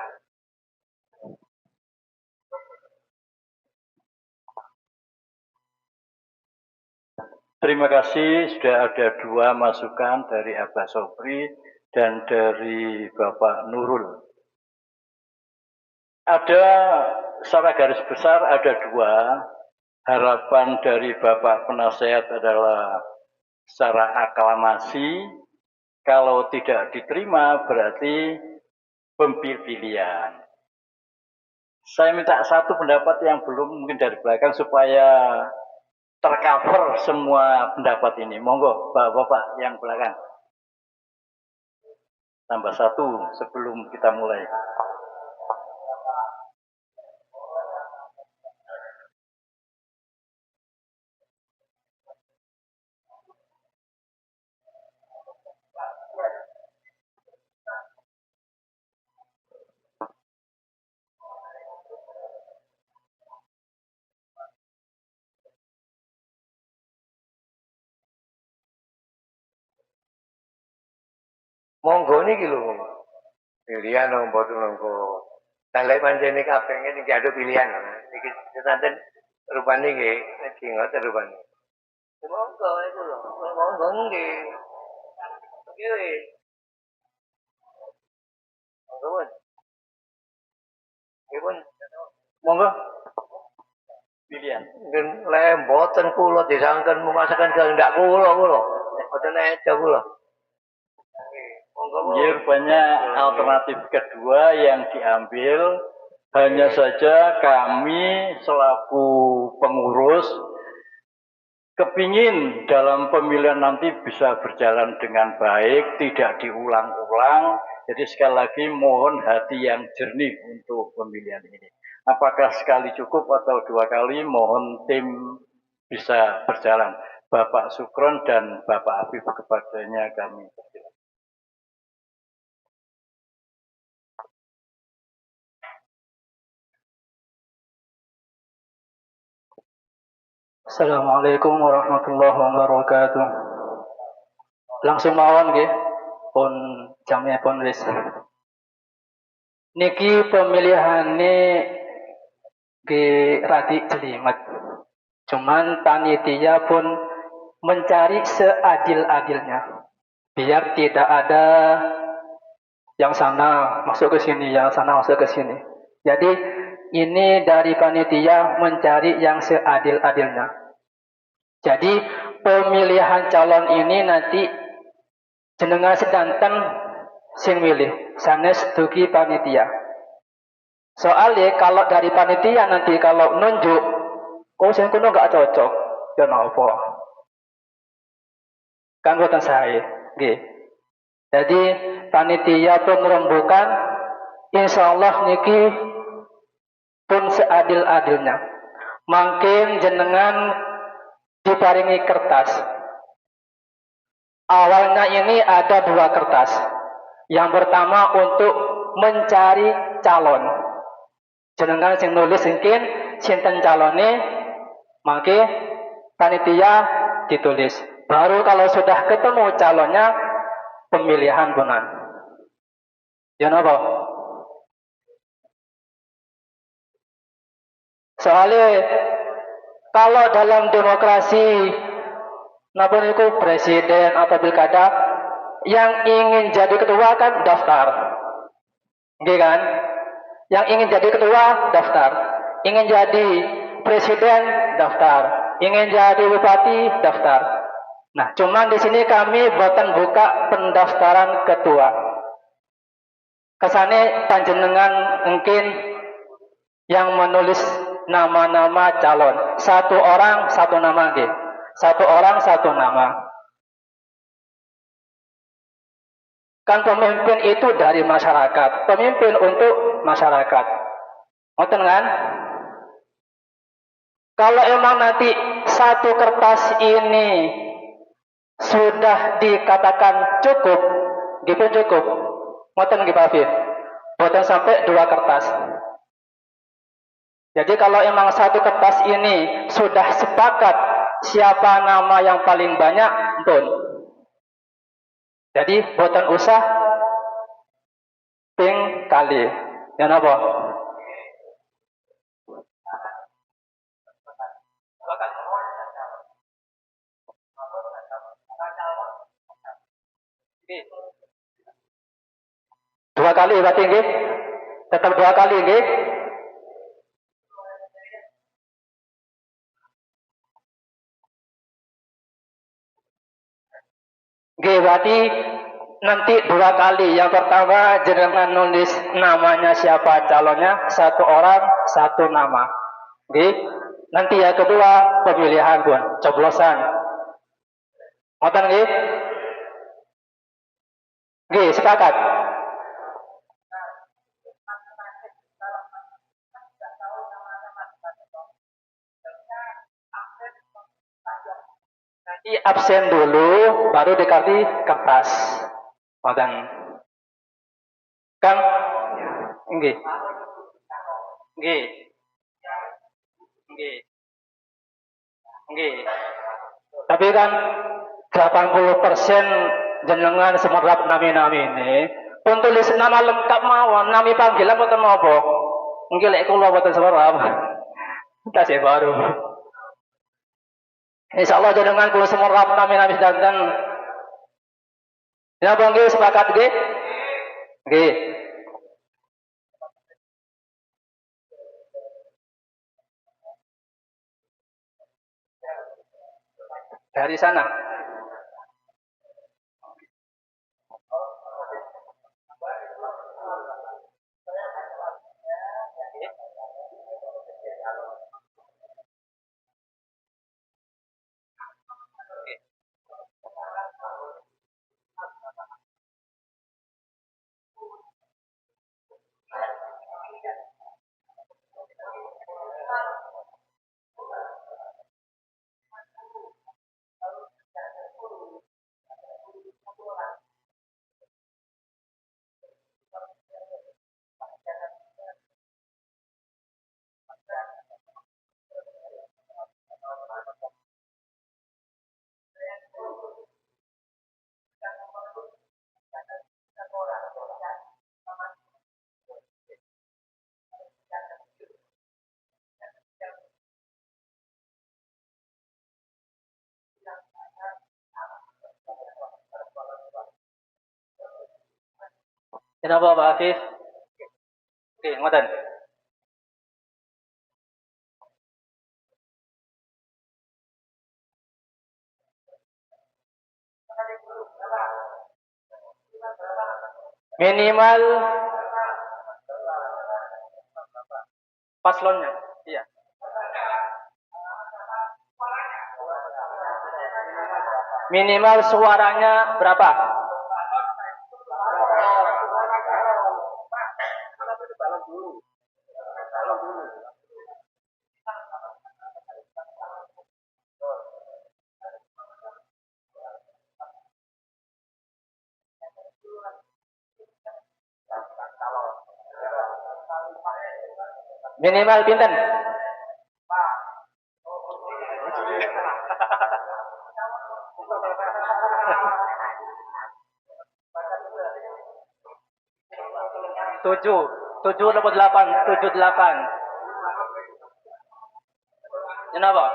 Terima kasih. Sudah ada 2 masukan dari Abah Sobri dan dari Bapak Nurul. Ada secara garis besar ada 2. Harapan dari Bapak Penasehat adalah secara aklamasi. Kalau tidak diterima berarti pemilihan. Saya minta satu pendapat yang belum mungkin dari belakang supaya tercover semua pendapat ini. Monggo, Bapak yang belakang. Tambah 1 sebelum kita mulai. Monggo niki lho. Pilihan mboten monggo. Dalek pancene kabeh iki ada pilihan. Niki sedanten rupane nggih niki ngoten rupane. Monggo iku lho. Monggo nggih. Nggih. Monggo pun. Nggih pun. Monggo. Pilihan. Lek mboten kula disangken memaksakan kehendak kula. Mboten eja kula. Ya, rupanya alternatif kedua yang diambil hanya saja kami selaku pengurus kepingin dalam pemilihan nanti bisa berjalan dengan baik, tidak diulang-ulang. Jadi sekali lagi mohon hati yang jernih untuk pemilihan ini. Apakah sekali cukup atau 2 kali, mohon tim bisa berjalan. Bapak Sukron dan Bapak Afif kepadanya kami persilakan. Assalamualaikum warahmatullahi wabarakatuh. Langsung mawon nggih, pun jamnya pun wis. Niki pemilihane nggih radi jelimet. Cuman panitia pun mencari seadil-adilnya. Biar tidak ada yang sana masuk ke sini, yang sana masuk ke sini. Jadi ini dari panitia mencari yang seadil-adilnya. Jadi pemilihan calon ini nanti jenengan sedanten sing milih sanes dugi panitia. Soalnya kalau dari panitia nanti kalau nunjuk, oh sing kuno gak cocok, ya napa? Kan boten sae, nggih. Jadi panitia pun merembukan, insyaallah niki pun seadil-adilnya. Mungkin jenengan diparingi kertas. Awalnya ini ada 2 kertas. Yang pertama untuk mencari calon. Jenengan sing nulis mungkin sinten calone, mangke panitia ditulis. Baru kalau sudah ketemu calonnya, pemilihan punan. Ya napa? Soalnya kalau dalam demokrasi napa niku presiden atau pilkada yang ingin jadi ketua kan daftar. Nggih kan? Yang ingin jadi ketua daftar. Ingin jadi presiden daftar. Ingin jadi bupati daftar. Nah, cuman di sini kami boten buka pendaftaran ketua. Kesane panjenengan mungkin yang menulis nama-nama calon. 1 orang 1 nama nggih. 1 orang 1 nama. Kan pemimpin itu dari masyarakat. Pemimpin untuk masyarakat. Ngoten kan? Kalau emang nanti 1 kertas ini sudah dikatakan cukup, gitu cukup. Ngoten nggih Pak Afif. Boten sampai 2 kertas. Jadi kalau emang 1 kertas ini sudah sepakat siapa nama yang paling banyak, pun. Jadi boten usah ping kali. Ya napa? Dua kali berarti nggih? Tetap 2 kali nggih? Nggih, berarti nanti 2 kali. Yang pertama jenengan nulis namanya siapa calonnya, 1 orang 1 nama. Nggih. Nanti yang kedua pemilihan pun, coblosan. Ngoten nggih? Nggih, sepakat. Nanti absen dulu, baru dikasih kertas. Ngoten. Kang? Nggih. Nggih. Nggih. Nggih. Tapi kan 80% jenengan semerap nami-nami ini pun tulis nama lengkap mawon, nami panggilan boten napa. Nggih lek kula boten semerap. Tasih baru. Insyaallah jenengan kula semerap nami-nami sedanten. Ya Bang nggih sepakat nggih? Nggih. Dari sana. Kenapa Pak Hafiz? Oke, ngoten. Minimal paslonnya. Iya. Minimal suaranya berapa? Minimal pinten? Tujuh, tujuh atau delapan, tujuh delapan. Kenapa?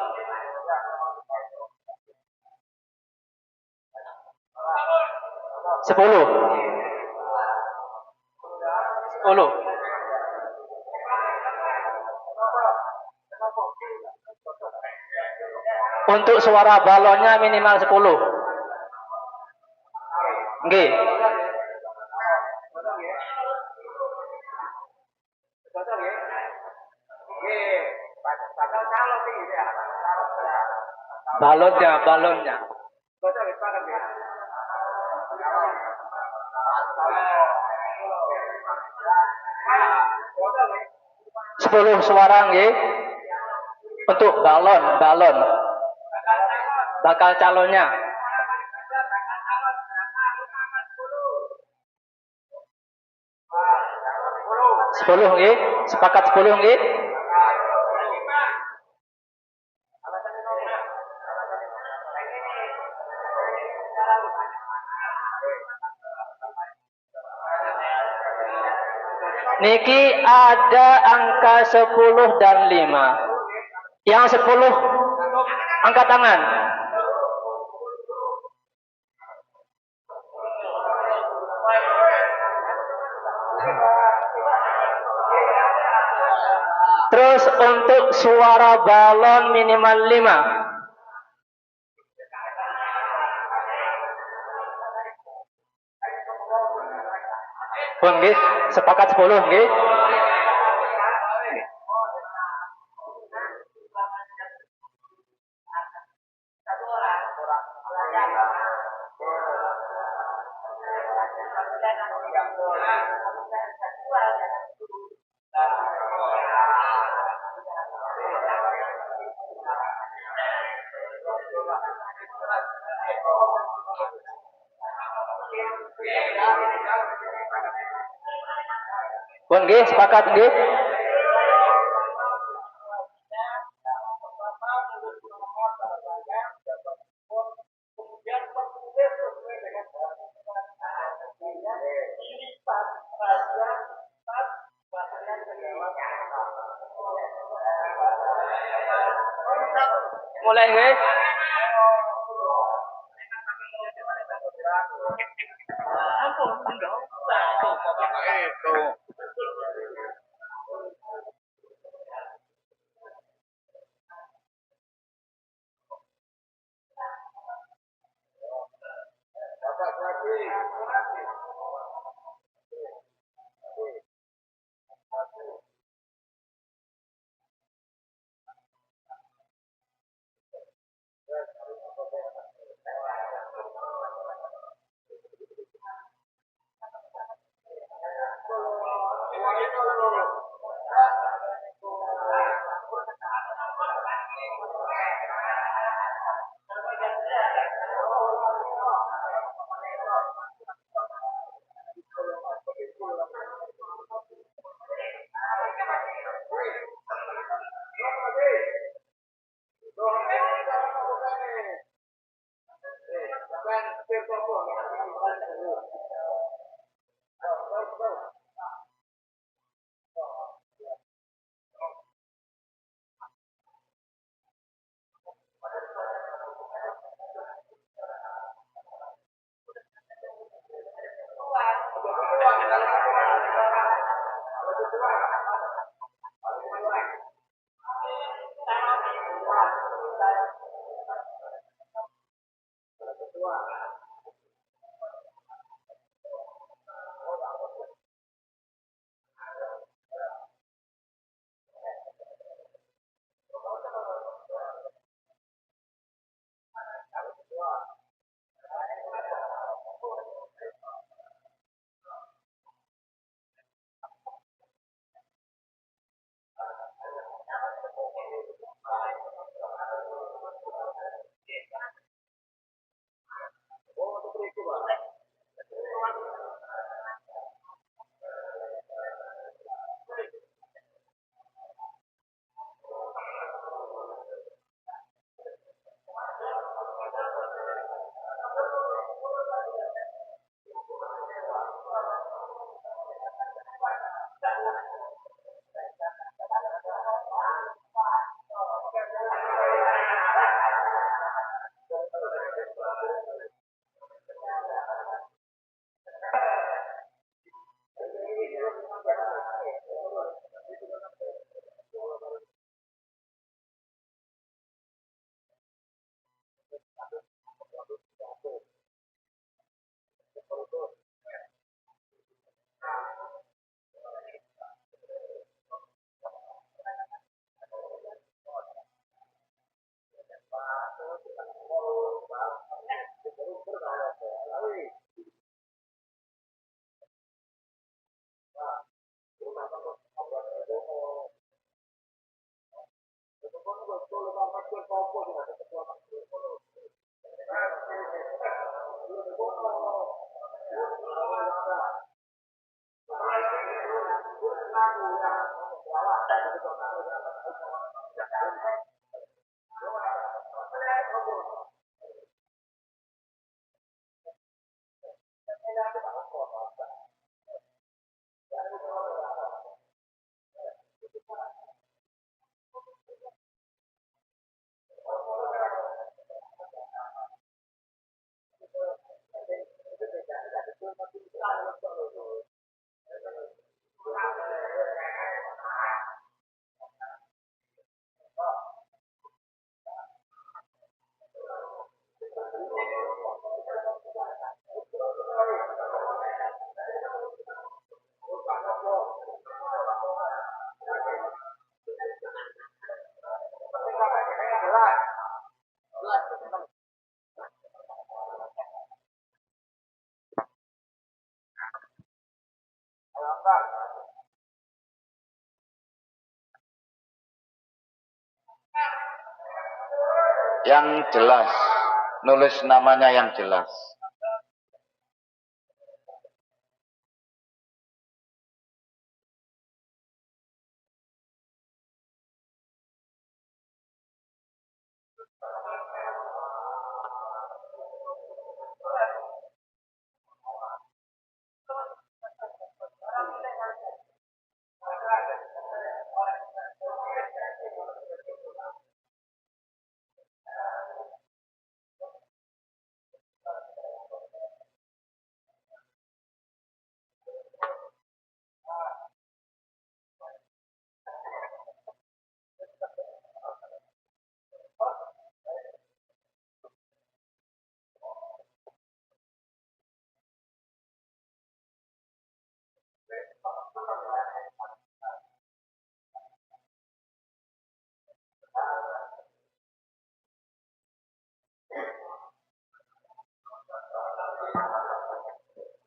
Sepuluh. Sepuluh. Untuk suara balonnya minimal 10. Nggih. Balonnya. 10 suara nggih. Untuk balon. Bakal calonnya. 10 nggih. Sepakat 10 nggih. Niki ada angka 10 dan 5. Yang 10 angkat tangan. Terus untuk suara balon minimal 5. Pun nggih, sepakat 10 nggih. Pun nggih, sepakat nggih. Mulai nggih. Yang jelas, nulis namanya yang jelas.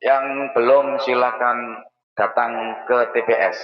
Yang belum silakan datang ke TPS.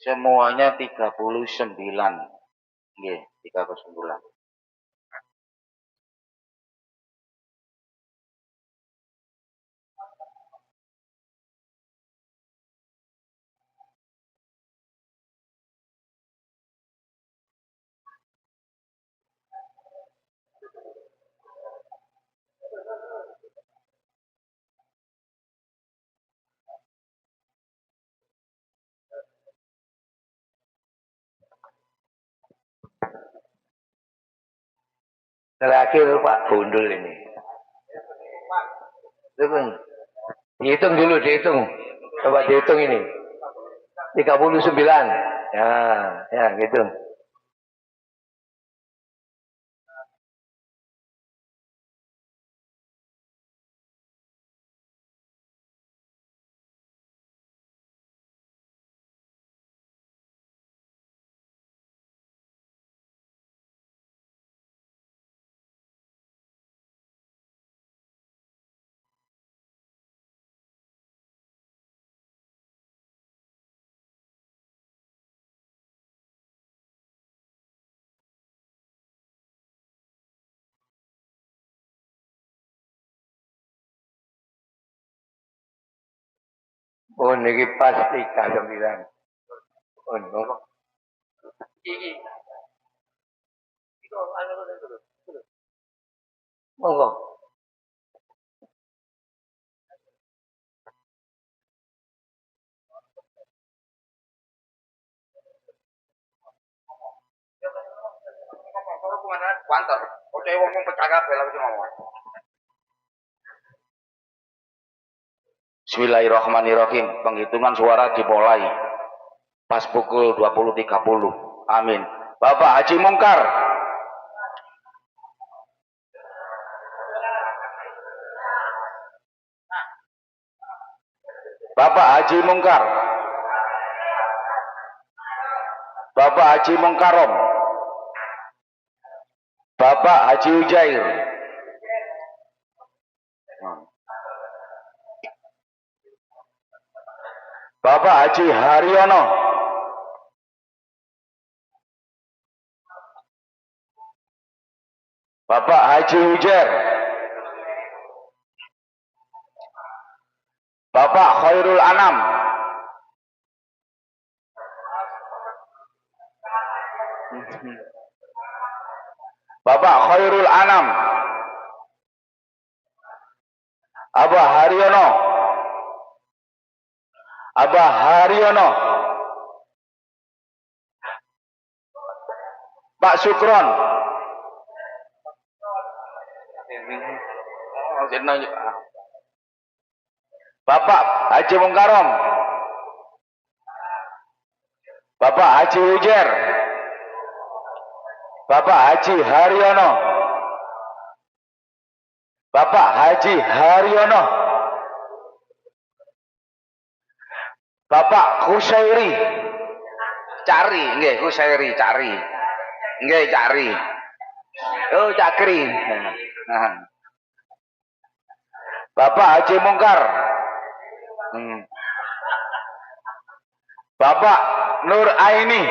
Semuanya 39. Nggih, 39. Terakhir Pak Gundul ini. Dihitung dulu, dihitung. Coba dihitung ini. 39. Ya, ya gitu. Oh, niki pas 39. Oh, no. Monggo. Kuantor. Oke wong pecah kabeh lha wis ngomong. Bismillahirrahmanirrahim. Penghitungan suara dimulai pas pukul 20.30. Amin. Bapak Haji Mungkar. Bapak Haji Mungkar. Bapak Haji Mungkarom. Bapak Haji Ujair. Bapak Haji Haryono. Bapak Haji Ujair. Bapak Khairul Anam. Bapak Khairul Anam. Abah Haryono. Abah Haryono. Pak Sukron. Bapak Haji Mungkarom. Bapak Haji Ujair. Bapak Haji Haryono. Bapak Haji Haryono. Bapak Kusairi. Cari, nggih Kusairi cari. Nggih cari. Oh, Cakri. Bapak Haji Mungkar. Bapak Nur Aini.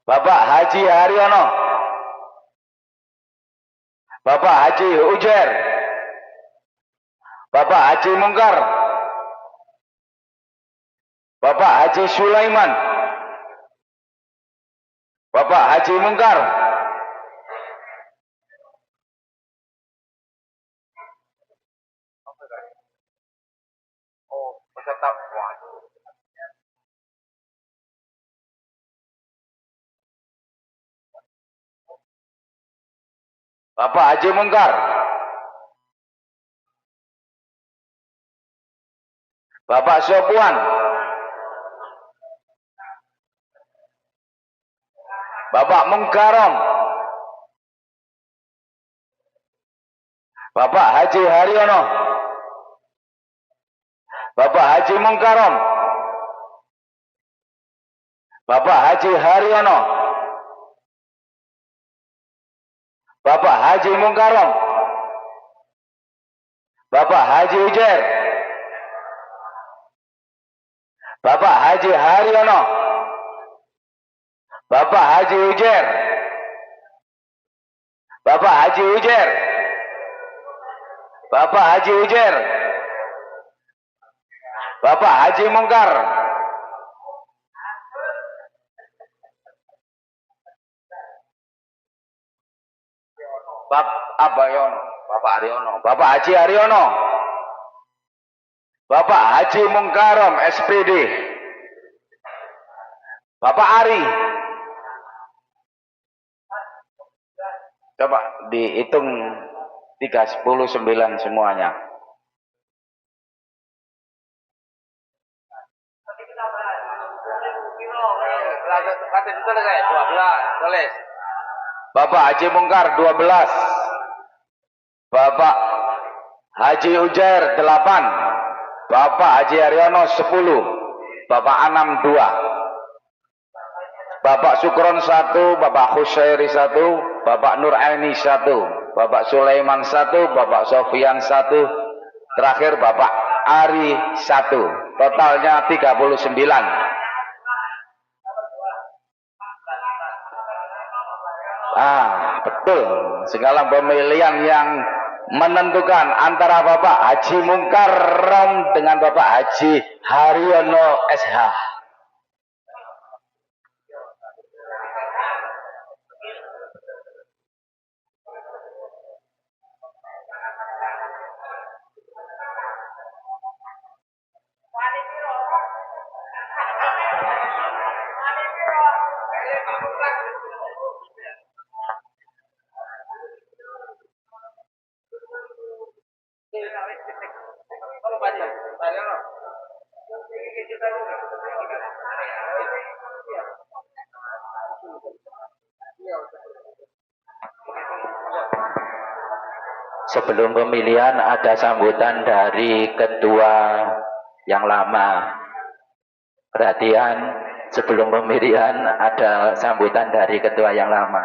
Bapak Haji Haryono. Bapak Haji Ujair. Bapak Haji Mungkar. Bapak Haji Sulaiman. Bapak Haji Mungkar. Oh, peserta. Bapak Haji Mungkar. Bapak Sopwan. Bapak Mungkarom. Bapak Haji Haryono. Bapak Haji Mungkarom. Bapak Haji Haryono. Bapak Haji Mungkarom. Bapak Haji Ujair. Bapak Haji Haryono. Bapak Haji Ujair. Bapak Haji Ujair. Bapak Haji Ujair. Bapak Haji Mungkar. Bapak Abayono. Bapak Haryono. Bapak Haji Haryono. Bapak Haji Mungkarom SPD. Bapak Ari. Coba dihitung 309 semuanya. Bapak Haji Mungkar 12. Bapak Haji Ujair 8. Bapak Haji Haryono 10. Bapak Anam 2. Bapak Sukron 1. Bapak Khusairi 1. Bapak Nur Aini 1. Bapak Sulaiman 1. Bapak Sofian 1. Terakhir Bapak Ari 1. Totalnya 39. Betul. Segala pemilihan yang menentukan antara Bapak Haji Mungkarom dengan Bapak Haji Haryono SH. sebelum pemilihan ada sambutan dari ketua yang lama. Perhatian, sebelum pemilihan ada sambutan dari ketua yang lama.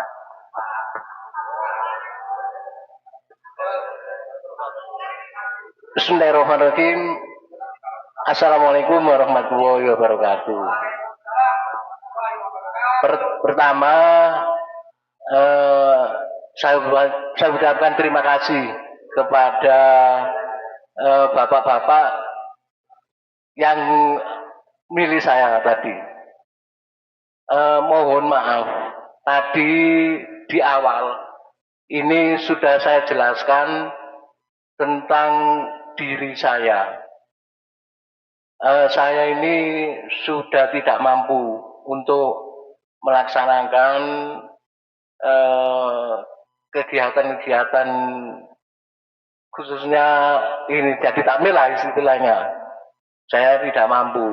Bismillahirrahmanirrahim. Assalamualaikum warahmatullahi wabarakatuh. Pertama, saya ucapkan terima kasih kepada bapak-bapak yang milih saya tadi. Mohon maaf, tadi di awal ini sudah saya jelaskan tentang diri saya. Saya ini sudah tidak mampu untuk melaksanakan kegiatan-kegiatan khususnya ini jadi takmir lah istilahnya. Saya tidak mampu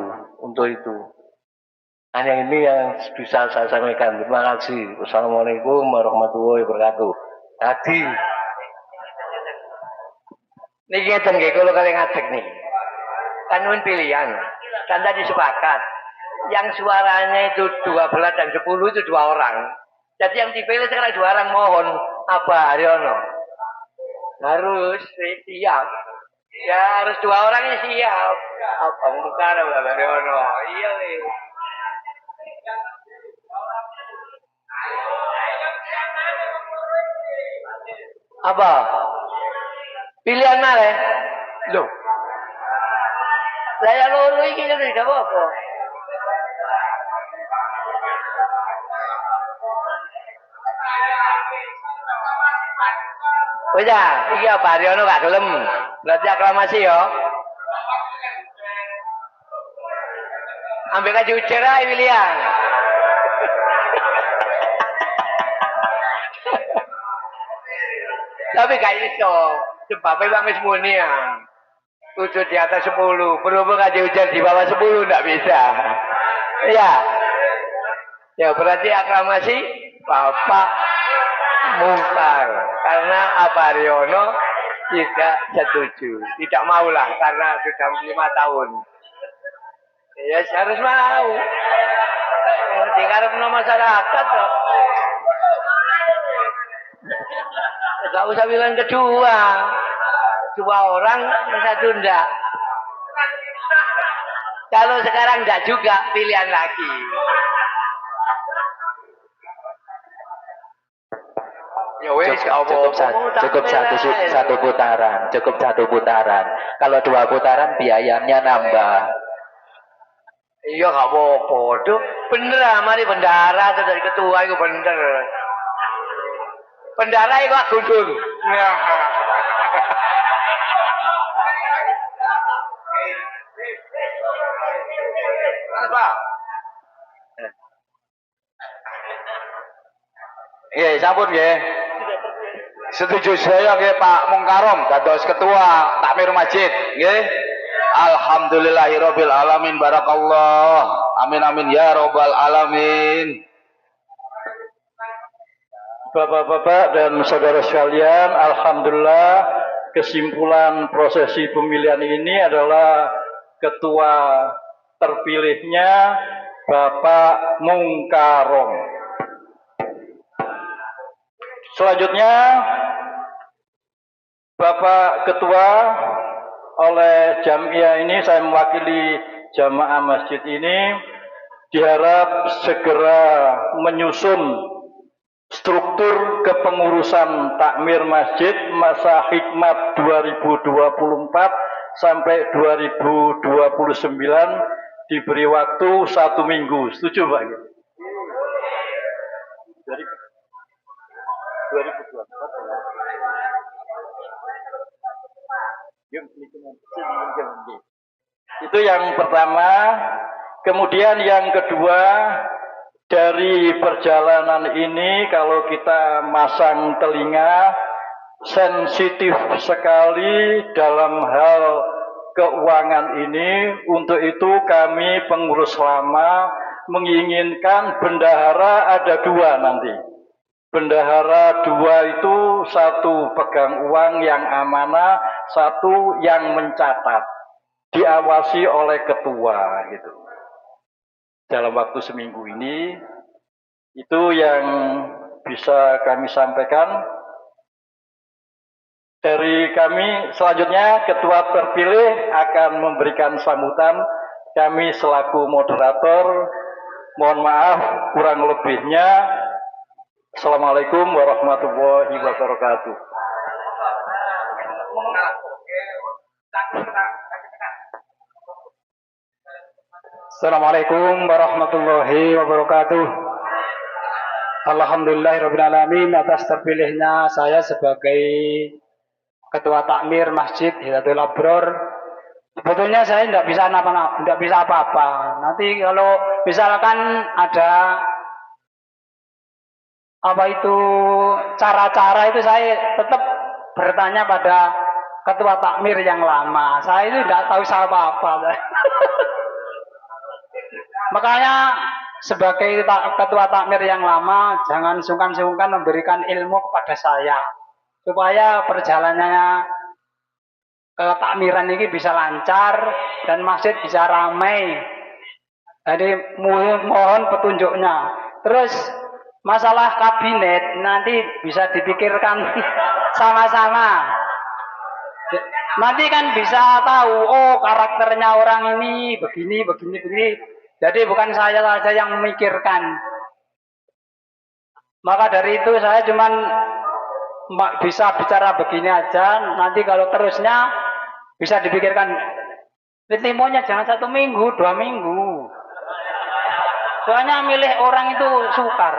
untuk itu. Hanya ini yang bisa saya sampaikan. Terima kasih. Wassalamualaikum warahmatullahi wabarakatuh. Tadi Niki ngeten nggih kula kali ngadeg nih. Kan pilihan. Dan tadi sepakat. Yang suaranya itu 12 dan 10 itu 2 orang. Jadi yang dipilih sekarang 2 orang, mohon Abah Haryono. Harus siap. Ya harus 2 orang ini siap. Abah Mungkar, Abah Haryono. Iya nih. Apa? Pilihan mana? Loh. Saya loro iki tidak apa-apa. Wis ya, iki Pak Haryono gak gelem. Berarti aklamasi ya. Ambek aja ujar ae pilihan. Tapi gak iso. Sebabnya Bang wis muni ya. 7 di atas 10. Berhubung aja ujar di bawah 10 enggak bisa. Iya. Ya berarti aklamasi Bapak Mungkar. Karena Abah Haryono tidak setuju. Tidak maulah karena sudah 5 tahun. Ya harus mau. Dikarepno masyarakat kok. Gak usah bilang kedua. 2 orang, 1 enggak. Kalau sekarang enggak juga, pilihan lagi. Ya wes, Cukup satu putaran, cukup 1 putaran. Kalau 2 putaran biayanya nambah. Iya gak apa-apa. Duh, bener mari bendara dari ketua itu bener. Bendara itu Pak Gundul. Ya. Apa? Nggih, sampun nggih. Setuju saya nggih Pak Mungkarom dados ketua takmir masjid, nggih. Alhamdulillahirabbil alamin, barakallah. Amin amin ya rabbal alamin. Bapak-bapak dan saudara sekalian, alhamdulillah kesimpulan prosesi pemilihan ini adalah ketua terpilihnya Bapak Mungkarom. Selanjutnya Bapak Ketua, oleh jamiah ini saya mewakili jamaah masjid ini diharap segera menyusun struktur kepengurusan takmir masjid masa hikmat 2024 sampai 2029, diberi waktu 1 minggu. Setuju Pak? Dari 2024. Itu yang pertama. Kemudian yang kedua, dari perjalanan ini kalau kita masang telinga, sensitif sekali dalam hal keuangan ini. Untuk itu kami pengurus lama menginginkan bendahara ada 2 nanti. bendahara dua itu satu pegang uang yang amanah, satu yang mencatat, diawasi oleh ketua gitu. Dalam waktu seminggu ini itu yang bisa kami sampaikan. Dari kami selanjutnya ketua terpilih akan memberikan sambutan. Kami selaku moderator mohon maaf kurang lebihnya. Assalamualaikum warahmatullahi wabarakatuh. Assalamualaikum warahmatullahi wabarakatuh. Alhamdulillahirrahmanirrahim atas terpilihnya saya sebagai Ketua Takmir Masjid Hidayatul Abror. Sebetulnya saya tidak bisa apa-apa. Nanti kalau misalkan ada apa itu cara-cara itu saya tetap bertanya pada Ketua Takmir yang lama. Saya itu tidak tahu apa-apa. Makanya sebagai Ketua Takmir yang lama jangan sungkan-sungkan memberikan ilmu kepada saya supaya perjalanannya ke takmiran ini bisa lancar dan masjid bisa ramai. Jadi mohon petunjuknya. Terus masalah kabinet nanti bisa dipikirkan sama-sama. Nanti kan bisa tahu, oh karakternya orang ini begini. Jadi bukan saya saja yang memikirkan. Maka dari itu saya cuman bisa bicara begini aja. Nanti kalau terusnya bisa dipikirkan. Temponya jangan 1 minggu, 2 minggu. Soalnya milih orang itu sukar.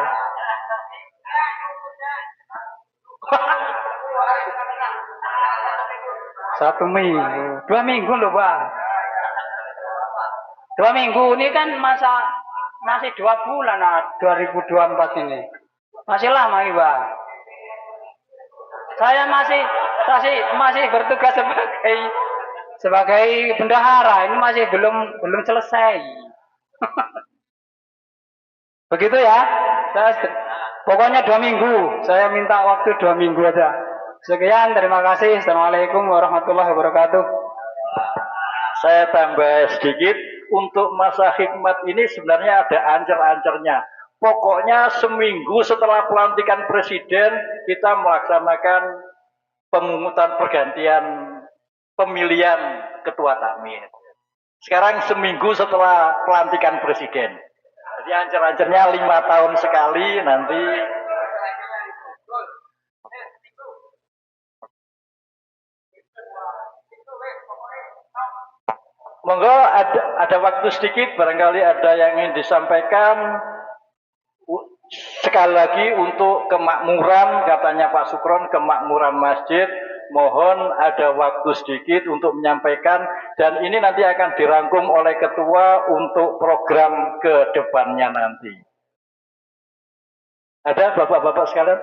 Satu minggu, 2 minggu loh Pak. 2 minggu ini kan masih 2 bulan 2024 ini. Masih lama ini Pak. Saya masih bertugas sebagai bendahara. Ini masih belum selesai. Begitu ya. Pokoknya 2 minggu. Saya minta waktu 2 minggu aja. Sekian, terima kasih. Assalamualaikum warahmatullahi wabarakatuh. Saya tambah sedikit, untuk masa hikmat ini sebenarnya ada ancer-ancernya. Pokoknya seminggu setelah pelantikan presiden, kita melaksanakan pemungutan pergantian pemilihan ketua takmir. Sekarang seminggu setelah pelantikan presiden. Jadi ancer-ancernya 5 tahun sekali nanti. Monggo ada waktu sedikit, barangkali ada yang ingin disampaikan. Sekali lagi untuk kemakmuran, katanya Pak Sukron, kemakmuran masjid, mohon ada waktu sedikit untuk menyampaikan, dan ini nanti akan dirangkum oleh ketua untuk program ke depannya nanti. Ada bapak-bapak sekalian?